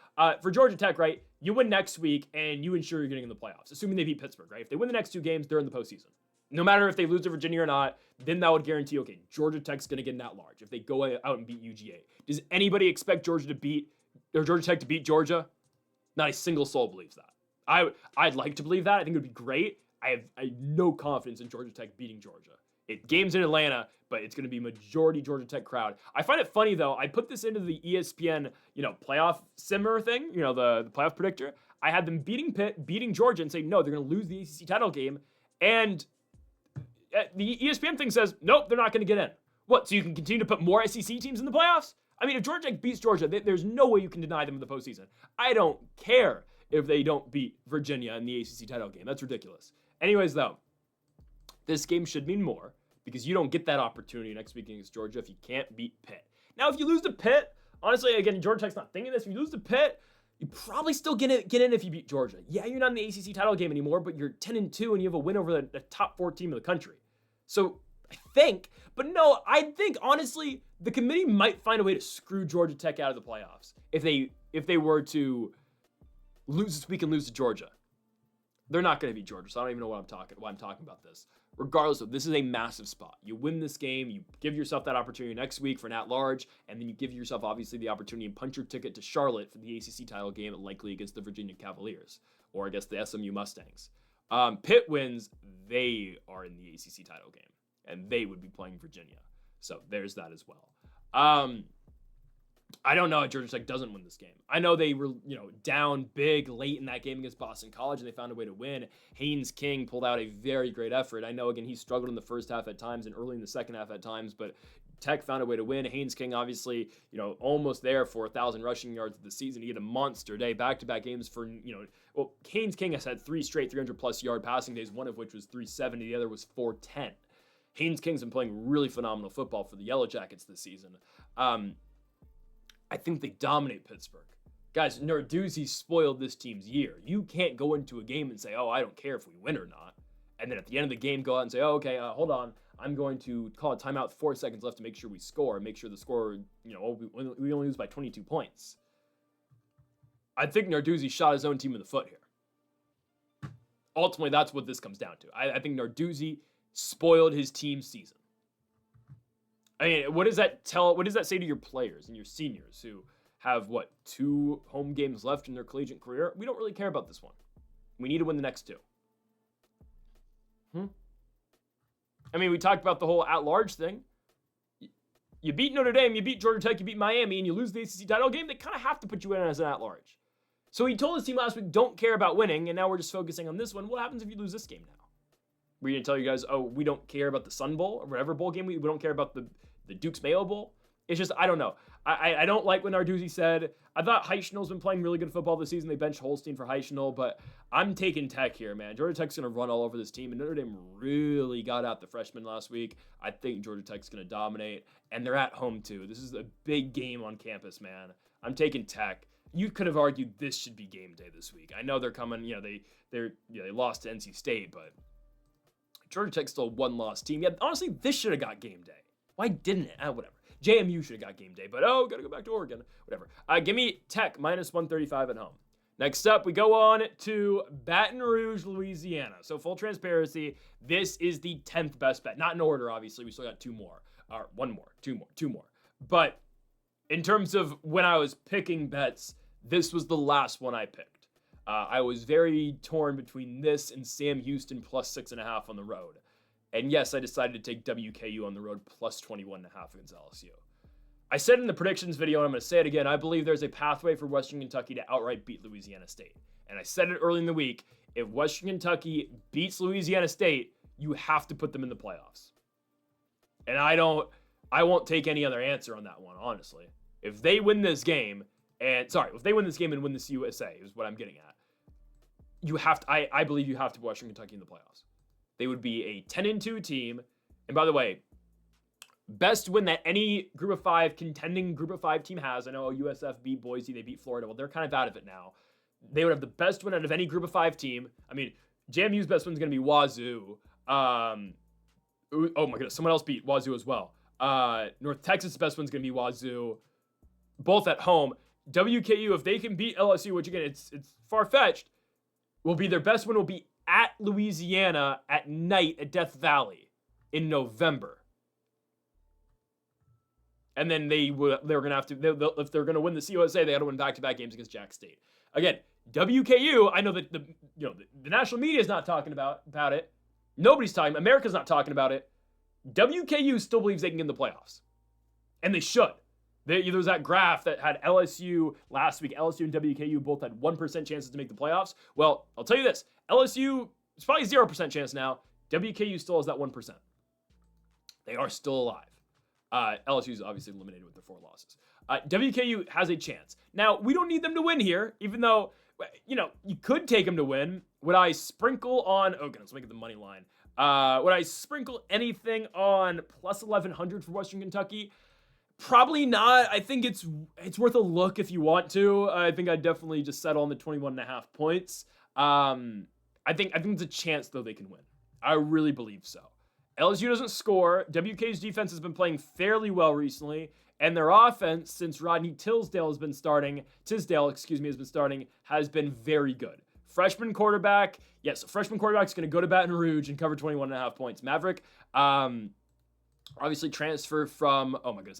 for Georgia Tech, right, you win next week and you ensure you're getting in the playoffs, assuming they beat Pittsburgh, right? If they win the next 2 games, they're in the postseason. No matter if they lose to Virginia or not, then that would guarantee, okay, Georgia Tech's going to get in that large if they go out and beat UGA. Does anybody expect Georgia Tech to beat Georgia? Not a single soul believes that. I'd like to believe that. I think it would be great. I have no confidence in Georgia Tech beating Georgia. Game's in Atlanta, but it's going to be majority Georgia Tech crowd. I find it funny, though. I put this into the ESPN, playoff simmer thing, the playoff predictor. I had them beating Pitt, beating Georgia, and saying, no, they're going to lose the ACC title game. And the ESPN thing says, nope, they're not going to get in. What, so you can continue to put more SEC teams in the playoffs? I mean, if Georgia Tech beats Georgia, there's no way you can deny them in the postseason. I don't care if they don't beat Virginia in the ACC title game. That's ridiculous. Anyways, though, this game should mean more because you don't get that opportunity next week against Georgia if you can't beat Pitt. Now, if you lose to Pitt, honestly, again, Georgia Tech's not thinking this. If you lose to Pitt, you probably still get in if you beat Georgia. Yeah, you're not in the ACC title game anymore, but you're 10-2 and you have a win over the top 4 team of the country. So I think, but no, I think honestly the committee might find a way to screw Georgia Tech out of the playoffs if they were to lose this week and lose to Georgia. They're not going to beat Georgia, so I don't even know why I'm talking about this. Regardless of, this is a massive spot. You win this game, you give yourself that opportunity next week for an at-large, and then you give yourself, obviously, the opportunity and punch your ticket to Charlotte for the ACC title game, likely against the Virginia Cavaliers, or against the SMU Mustangs. Pitt wins, they are in the ACC title game, and they would be playing Virginia. So there's that as well. I don't know if Georgia Tech doesn't win this game. I know they were, down big late in that game against Boston College, and they found a way to win. Haynes King pulled out a very great effort. I know, again, he struggled in the first half at times and early in the second half at times, but Tech found a way to win. Haynes King, obviously, almost there for 1,000 rushing yards of the season. He had a monster day, back-to-back games for, Haynes King has had 3 straight 300-plus yard passing days, one of which was 370, the other was 410. Haynes King's been playing really phenomenal football for the Yellow Jackets this season. I think they dominate Pittsburgh. Guys, Narduzzi spoiled this team's year. You can't go into a game and say, oh, I don't care if we win or not. And then at the end of the game, go out and say, oh, okay, hold on. I'm going to call a timeout with 4 seconds left to make sure we score. Make sure the score, we only lose by 22 points. I think Narduzzi shot his own team in the foot here. Ultimately, that's what this comes down to. I think Narduzzi spoiled his team's season. I mean, what does that say to your players and your seniors who have, 2 home games left in their collegiate career? We don't really care about this one. We need to win the next 2. I mean, we talked about the whole at-large thing. You beat Notre Dame, you beat Georgia Tech, you beat Miami, and you lose the ACC title game, they kind of have to put you in as an at-large. So he told his team last week, don't care about winning, and now we're just focusing on this one. What happens if you lose this game now? We're going to tell you guys, oh, we don't care about the Sun Bowl or whatever bowl game. We don't care about the Duke's Mayo Bowl. It's just, I don't know. I don't like what Narduzzi said. I thought Heichnell's been playing really good football this season. They benched Holstein for Heichnell, but I'm taking Tech here, man. Georgia Tech's going to run all over this team, and Notre Dame really got out the freshmen last week. I think Georgia Tech's going to dominate, and they're at home, too. This is a big game on campus, man. I'm taking Tech. You could have argued this should be game day this week. I know they're coming, they lost to NC State, but Georgia Tech's still a one-loss team. Yeah, honestly, this should have got game day. Why didn't it? Whatever. JMU should have got game day, but gotta go back to Oregon. Whatever. Give me Tech minus 135 at home. Next up, we go on to Baton Rouge, Louisiana. So full transparency, this is the 10th best bet. Not in order, obviously. We still got two more. Two more. But in terms of when I was picking bets, this was the last one I picked. I was very torn between this and Sam Houston plus 6.5 on the road. And yes, I decided to take WKU on the road plus 21.5 against LSU. I said in the predictions video, and I'm going to say it again, I believe there's a pathway for Western Kentucky to outright beat Louisiana State. And I said it early in the week, if Western Kentucky beats Louisiana State, you have to put them in the playoffs. And I won't take any other answer on that one, honestly. If they win this game, and win this USA, is what I'm getting at. I believe you have to put Western Kentucky in the playoffs. They would be a 10-2 team. And by the way, best win that any contending group of 5 team has. I know USF beat Boise, they beat Florida. Well, they're kind of out of it now. They would have the best win out of any group of 5 team. I mean, JMU's best win is going to be Wazoo. Oh my goodness, someone else beat Wazoo as well. North Texas' best win is going to be Wazoo. Both at home. WKU, if they can beat LSU, which again, it's far-fetched, their best win will be at Louisiana at night at Death Valley in November. And then they're going to have to, if they're going to win the CUSA, they got to win back-to-back games against Jack State. Again, WKU, I know that the national media is not talking about it. Nobody's talking, America's not talking about it. WKU still believes they can get in the playoffs. And they should. There was that graph that had LSU last week. LSU and WKU both had 1% chances to make the playoffs. Well, I'll tell you this. LSU is probably 0% chance now. WKU still has that 1%. They are still alive. LSU is obviously eliminated with their 4 losses. WKU has a chance. Now, we don't need them to win here, even though, you could take them to win. Would I sprinkle on, goodness, let me get the money line. Would I sprinkle anything on plus 1,100 for Western Kentucky? Probably not. I think it's worth a look if you want to. I think I'd definitely just settle on the 21.5 points. I think it's a chance, though, they can win. I really believe so. LSU doesn't score. WK's defense has been playing fairly well recently, and their offense, since Rodney Tisdale has been starting, has been very good. Freshman quarterback's going to go to Baton Rouge and cover 21.5 points. Maverick, obviously transferred from,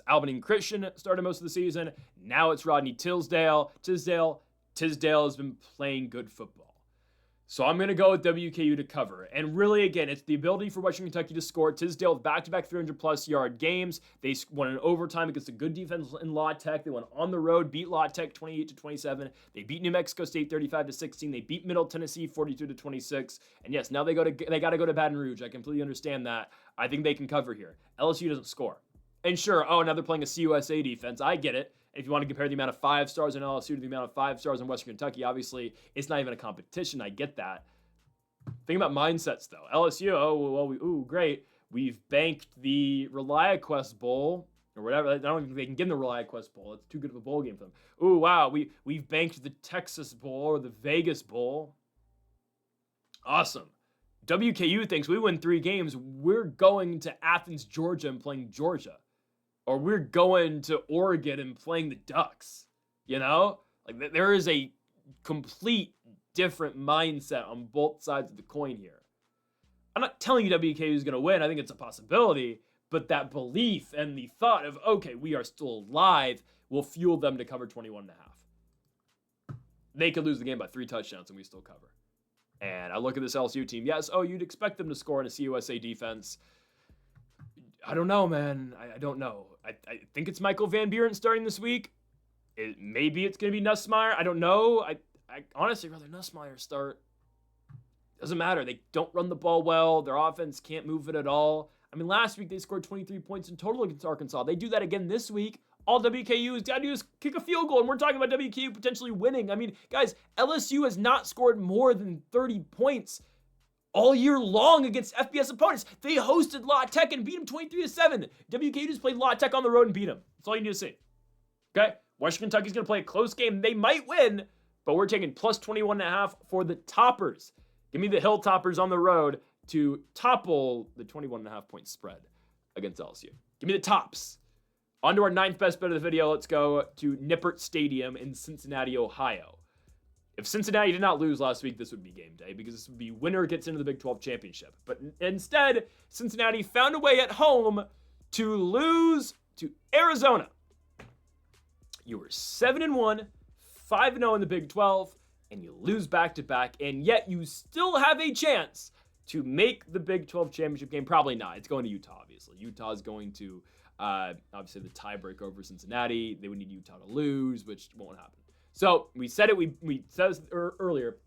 Albany Christian started most of the season. Now it's Rodney Tisdale. Tisdale has been playing good football. So I'm going to go with WKU to cover. And really, again, it's the ability for Western Kentucky to score. Tisdale with back-to-back 300-plus yard games. They won in overtime against a good defense in La Tech. They went on the road, beat La Tech 28-27. They beat New Mexico State 35-16. They beat Middle Tennessee 42-26. And yes, now they got to go to Baton Rouge. I completely understand that. I think they can cover here. LSU doesn't score. And sure, now they're playing a CUSA defense. I get it. If you want to compare the amount of 5 stars in LSU to the amount of 5 stars in Western Kentucky, obviously, it's not even a competition. I get that. Think about mindsets, though. LSU, great. We've banked the ReliaQuest Bowl, or whatever. I don't think they can get in the ReliaQuest Bowl. It's too good of a bowl game for them. Wow. We've banked the Texas Bowl or the Vegas Bowl. Awesome. WKU thinks we win 3 games. We're going to Athens, Georgia, and playing Georgia. Or we're going to Oregon and playing the Ducks, Like, there is a complete different mindset on both sides of the coin here. I'm not telling you WKU is going to win. I think it's a possibility. But that belief and the thought of, we are still alive, will fuel them to cover 21.5. They could lose the game by 3 touchdowns and we still cover. And I look at this LSU team. Yes, you'd expect them to score in a CUSA defense. I don't know, man. I don't know. I think it's Michael Van Buren starting this week. Maybe it's going to be Nussmeier. I don't know. I honestly rather Nussmeier start. Doesn't matter. They don't run the ball well. Their offense can't move it at all. I mean, last week they scored 23 points in total against Arkansas. They do that again this week. All WKU has got to do is kick a field goal, and we're talking about WKU potentially winning. I mean, guys, LSU has not scored more than 30 points all year long against FBS opponents. They hosted La Tech and beat them 23-7. WKU just played La Tech on the road and beat them. That's all you need to see. Okay? Western Kentucky's going to play a close game. They might win, but we're taking plus 21.5 for the Toppers. Give me the Hilltoppers on the road to topple the 21.5 point spread against LSU. Give me the Tops. On to our 9th best bet of the video. Let's go to Nippert Stadium in Cincinnati, Ohio. If Cincinnati did not lose last week, this would be game day because this would be winner gets into the Big 12 championship. But instead, Cincinnati found a way at home to lose to Arizona. You were 7-1, 5-0 in the Big 12, and you lose back-to-back, and yet you still have a chance to make the Big 12 championship game. Probably not. It's going to Utah, obviously. Utah is going to, obviously, the tiebreak over Cincinnati. They would need Utah to lose, which won't happen. So we said it. We said it earlier.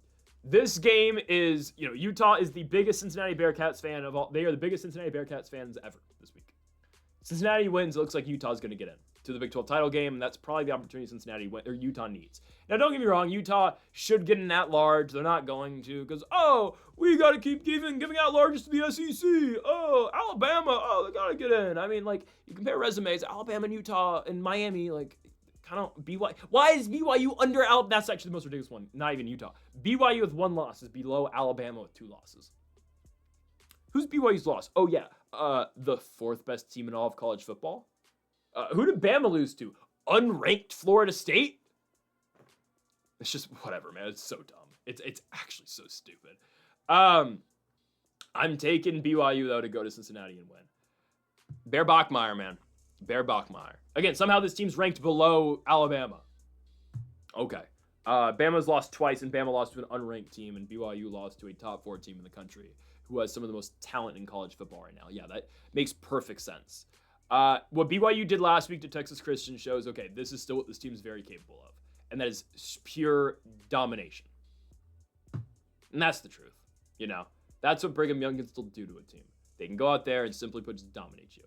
This game is, Utah is the biggest Cincinnati Bearcats fan of all. They are the biggest Cincinnati Bearcats fans ever this week. Cincinnati wins. It looks like Utah's going to get in to the Big 12 title game, and that's probably the opportunity Utah needs. Now, don't get me wrong. Utah should get in at large. They're not going to because, we got to keep giving out larges to the SEC. Oh, Alabama. They got to get in. I mean, you compare resumes, Alabama and Utah and Miami, kind of BYU. Why is BYU under Alabama? That's actually the most ridiculous one. Not even Utah. BYU with 1 loss is below Alabama with 2 losses. Who's BYU's loss? Oh, yeah. The 4th best team in all of college football. Who did Bama lose to? Unranked Florida State? It's just whatever, man. It's so dumb. It's actually so stupid. I'm taking BYU, though, to go to Cincinnati and win. Bear Bachmeier, man. Bear Bachmeier. Again, somehow this team's ranked below Alabama. Okay. Bama's lost twice, and Bama lost to an unranked team, and BYU lost to a top 4 team in the country who has some of the most talent in college football right now. Yeah, that makes perfect sense. What BYU did last week to Texas Christian shows, okay, this is still what this team's very capable of, and that is pure domination. And that's the truth, That's what Brigham Young can still do to a team. They can go out there and simply put just dominate you.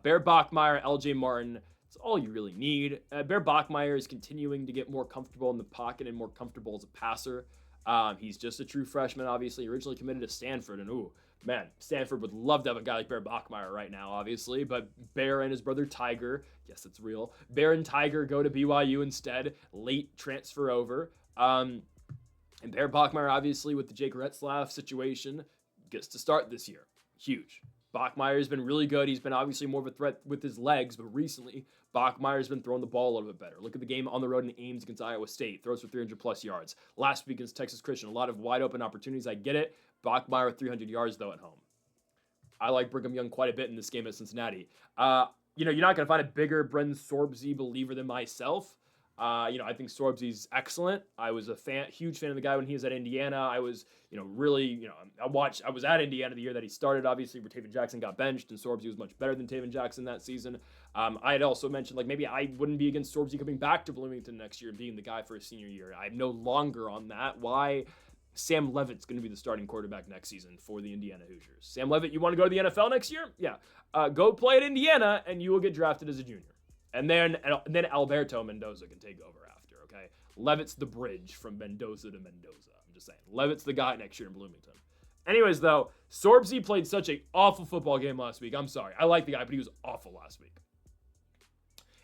Bear Bachmeier, LJ Martin, that's all you really need. Bear Bachmeier is continuing to get more comfortable in the pocket and more comfortable as a passer. He's just a true freshman, obviously. Originally committed to Stanford, and Stanford would love to have a guy like Bear Bachmeier right now, obviously, but Bear and his brother Tiger, yes, it's real, Bear and Tiger go to BYU instead, late transfer over. And Bear Bachmeier, obviously, with the Jake Retzlaff situation, gets to start this year. Huge. Bachmeier's been really good. He's been obviously more of a threat with his legs, but recently, Bachmeier's been throwing the ball a little bit better. Look at the game on the road in Ames against Iowa State. Throws for 300-plus yards. Last week against Texas Christian, a lot of wide-open opportunities. I get it. Bachmeier with 300 yards, though, at home. I like Brigham Young quite a bit in this game at Cincinnati. You're not going to find a bigger Brendan Sorbsy believer than myself. I think Sorbsy's excellent. I was a huge fan of the guy when he was at Indiana. I was, I was at Indiana the year that he started, obviously, where Taven Jackson got benched, and Sorbsy was much better than Taven Jackson that season. I had also mentioned, maybe I wouldn't be against Sorbsy coming back to Bloomington next year and being the guy for his senior year. I'm no longer on that. Why? Sam Levitt's going to be the starting quarterback next season for the Indiana Hoosiers. Sam Levitt, you want to go to the NFL next year? Yeah. Go play at Indiana, and you will get drafted as a junior. And then Alberto Mendoza can take over after, okay? Levitt's the bridge from Mendoza to Mendoza. I'm just saying. Levitt's the guy next year in Bloomington. Anyways, though, Sorbsy played such an awful football game last week. I'm sorry. I like the guy, but he was awful last week.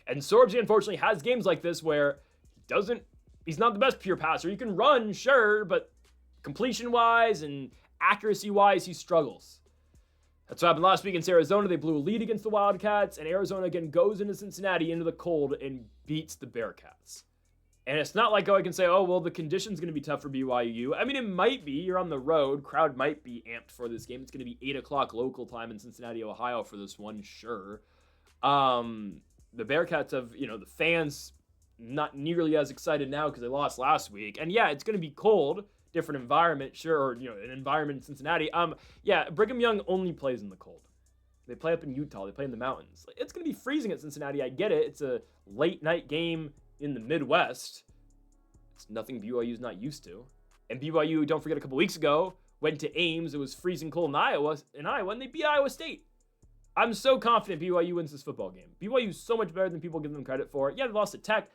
And Sorbsy, unfortunately, has games like this where he's not the best pure passer. He can run, sure, but completion-wise and accuracy-wise, he struggles. That's what happened last week against Arizona. They blew a lead against the Wildcats, and Arizona again goes into Cincinnati into the cold and beats the Bearcats. And it's not like I can say, the condition's going to be tough for BYU. I mean, it might be. You're on the road. Crowd might be amped for this game. It's going to be 8 o'clock local time in Cincinnati, Ohio for this one, sure. The Bearcats have, the fans not nearly as excited now because they lost last week. And yeah, it's going to be cold. Different environment, sure, or, an environment in Cincinnati. Brigham Young only plays in the cold. They play up in Utah. They play in the mountains. It's going to be freezing at Cincinnati. I get it. It's a late-night game in the Midwest. It's nothing BYU's not used to. And BYU, don't forget, a couple weeks ago, went to Ames. It was freezing cold in Iowa, and they beat Iowa State. I'm so confident BYU wins this football game. BYU is so much better than people give them credit for. Yeah, they lost to Tech.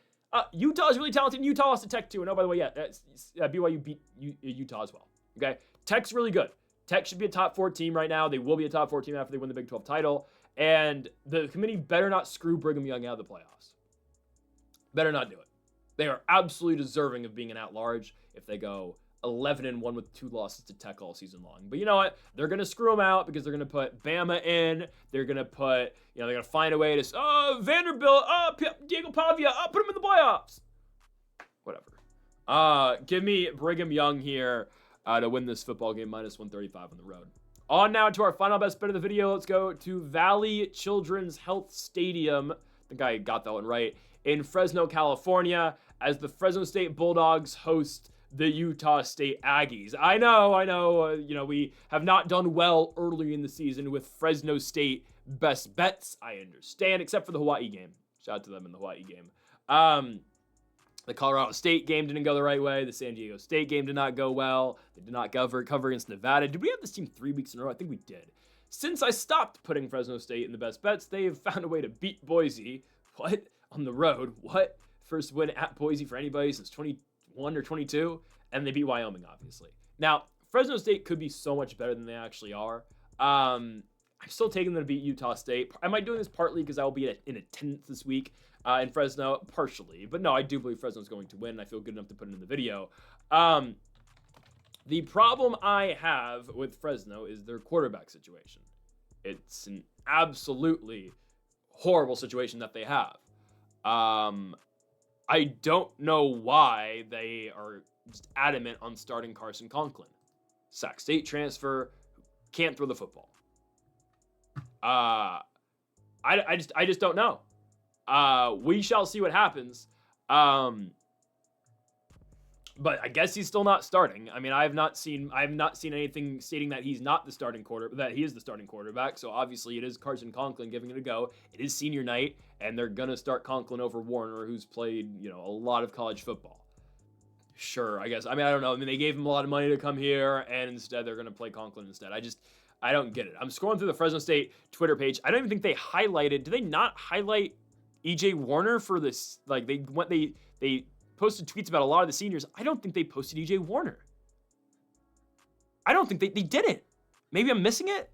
Utah is really talented, and Utah lost to Tech too. And oh, by the way, BYU beat Utah as well. Okay, Tech's really good. Tech should be a top 4 team right now. They will be a top 4 team after they win the Big 12 title. And the committee better not screw Brigham Young out of the playoffs. Better not do it. They are absolutely deserving of being an at-large if they go 11-1 with 2 losses to Tech all season long. But you know what? They're going to screw them out because they're going to put Bama in. They're going to put, they're going to find a way to, Vanderbilt, Diego Pavia, put him in the playoffs. Whatever. Give me Brigham Young here to win this football game, minus 135 on the road. On now to our final best bet of the video. Let's go to Valley Children's Health Stadium. I think I got that one right. In Fresno, California, as the Fresno State Bulldogs host the Utah State Aggies. I know, we have not done well early in the season with Fresno State best bets. I understand, except for the Hawaii game. Shout out to them in the Hawaii game. The Colorado State game didn't go the right way. The San Diego State game did not go well. They did not cover against Nevada. Did we have this team 3 weeks in a row? I think we did. Since I stopped putting Fresno State in the best bets, they have found a way to beat Boise. What? On the road? What? First win at Boise for anybody since 21 or 22, and they beat Wyoming, obviously. Now, Fresno State could be so much better than they actually are. I'm still taking them to beat Utah State. Am I doing this partly because I will be in attendance this week in Fresno? Partially. But no, I do believe Fresno's going to win, and I feel good enough to put it in the video. The problem I have with Fresno is their quarterback situation. It's an absolutely horrible situation that they have. I don't know why they are just adamant on starting Carson Conklin. Sac State transfer, can't throw the football. I just don't know. We shall see what happens. But I guess he's still not starting. I mean, I have not seen anything stating that he's not the starting that he is the starting quarterback. So obviously it is Carson Conklin giving it a go. It is senior night, and they're gonna start Conklin over Warner, who's played, a lot of college football. Sure, I guess. I mean, I don't know. I mean, they gave him a lot of money to come here, and instead they're gonna play Conklin instead. I don't get it. I'm scrolling through the Fresno State Twitter page. I don't even think they highlighted. Did they not highlight EJ Warner for this? Like they posted tweets about a lot of the seniors. I don't think they posted EJ Warner. I don't think they didn't. Maybe I'm missing it.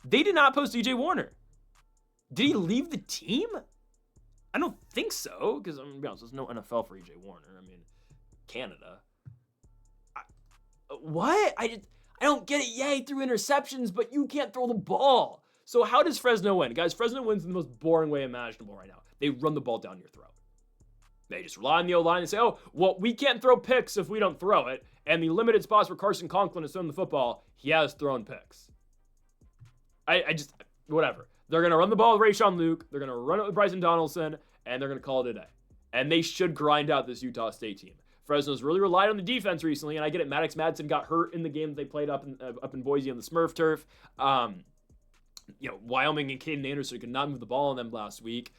They did not post EJ Warner. Did he leave the team? I don't think so, because I'm gonna be honest, there's no NFL for EJ Warner. I mean, Canada. What? I don't get it. Yeah, he threw interceptions, but you can't throw the ball. So how does Fresno win? Guys, Fresno wins in the most boring way imaginable right now. They run the ball down your throat. They just rely on the O-line and say, we can't throw picks if we don't throw it. And the limited spots where Carson Conklin has thrown the football, he has thrown picks. Whatever. They're going to run the ball with Rayshon Luke. They're going to run it with Bryson Donaldson, and they're going to call it a day. And they should grind out this Utah State team. Fresno's really relied on the defense recently, and I get it. Maddox Madsen got hurt in the game that they played up in Boise on the Smurf turf. Wyoming and Caden Anderson could not move the ball on them last week.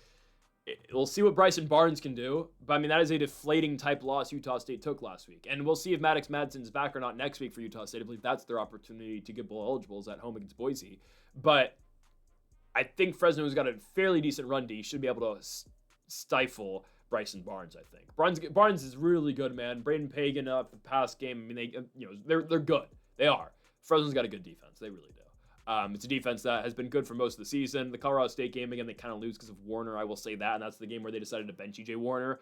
We'll see what Bryson Barnes can do. But, I mean, that is a deflating type loss Utah State took last week. And we'll see if Maddox Madsen's back or not next week for Utah State. I believe that's their opportunity to get bowl eligibles at home against Boise. But I think Fresno's got a fairly decent run D. Should be able to stifle Bryson Barnes, I think. Barnes is really good, man. Braden Pagan up the past game. I mean, they're good. They are. Fresno's got a good defense. They really do. It's a defense that has been good for most of the season. The Colorado State game, again, they kind of lose because of Warner, I will say that, and that's the game where they decided to bench EJ Warner.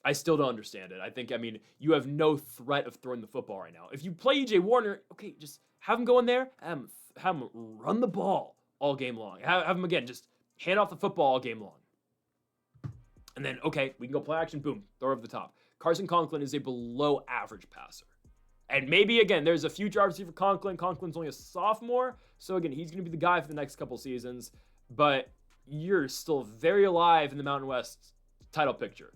I still don't understand it. I think, you have no threat of throwing the football right now. If you play EJ Warner, okay, just have him go in there, have him run the ball all game long. Have him, again, just hand off the football all game long. And then, okay, we can go play action, boom, throw over the top. Carson Conklin is a below-average passer. And maybe, again, there's a future obviously for Conklin. Conklin's only a sophomore. So, again, he's going to be the guy for the next couple seasons. But you're still very alive in the Mountain West title picture.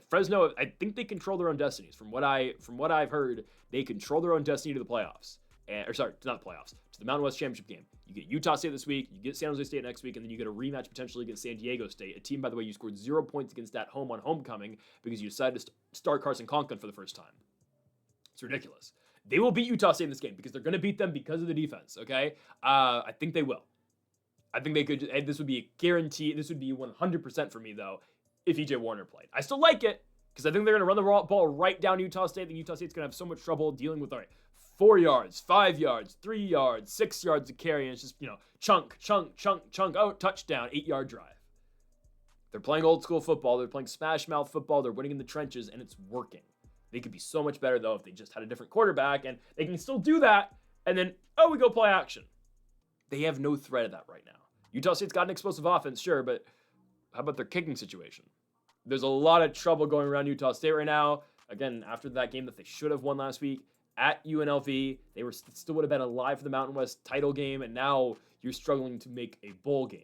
Fresno, I think they control their own destinies. From what I've heard, they control their own destiny to the playoffs. Not the playoffs, to the Mountain West Championship game. You get Utah State this week, you get San Jose State next week, and then you get a rematch potentially against San Diego State, a team, by the way, you scored 0 points against at home on homecoming because you decided to start Carson Conklin for the first time. It's ridiculous. They will beat Utah State in this game because they're going to beat them because of the defense, okay? I think they will. I think they could. This would be a guarantee. This would be 100% for me, though, if EJ Warner played. I still like it because I think they're going to run the ball right down Utah State. I think Utah State's going to have so much trouble dealing with, all right, 4 yards, 5 yards, 3 yards, 6 yards of carry, and it's just, chunk, chunk, chunk, chunk. Oh, touchdown, 8-yard drive. They're playing old school football. They're playing smash mouth football. They're winning in the trenches, and it's working. They could be so much better, though, if they just had a different quarterback, and they can still do that, and then, we go play action. They have no threat of that right now. Utah State's got an explosive offense, sure, but how about their kicking situation? There's a lot of trouble going around Utah State right now. Again, after that game that they should have won last week at UNLV, they still would have been alive for the Mountain West title game, and now you're struggling to make a bowl game.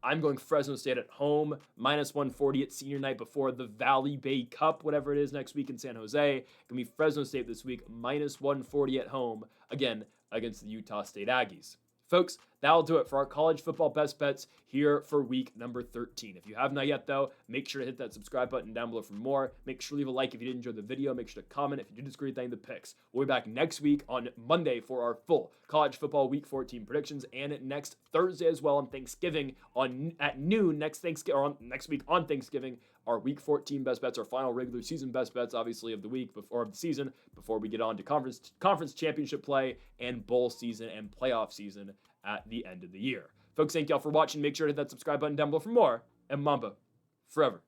I'm going Fresno State at home, -140 at senior night before the Valley Bay Cup, whatever it is, next week in San Jose. Gonna be Fresno State this week, -140 at home, again, against the Utah State Aggies. Folks, that'll do it for our college football best bets here for week number 13. If you have not yet, though, make sure to hit that subscribe button down below for more. Make sure to leave a like if you did enjoy the video. Make sure to comment if you did disagree with any of the picks. We'll be back next week on Monday for our full college football week 14 predictions, and next Thursday as well on Thanksgiving at noon next week on Thanksgiving. Our week 14 best bets, our final regular season best bets, obviously of the week before of the season, before we get on to conference championship play and bowl season and playoff season at the end of the year. Folks, thank y'all for watching. Make sure to hit that subscribe button down below for more, and Mamba forever.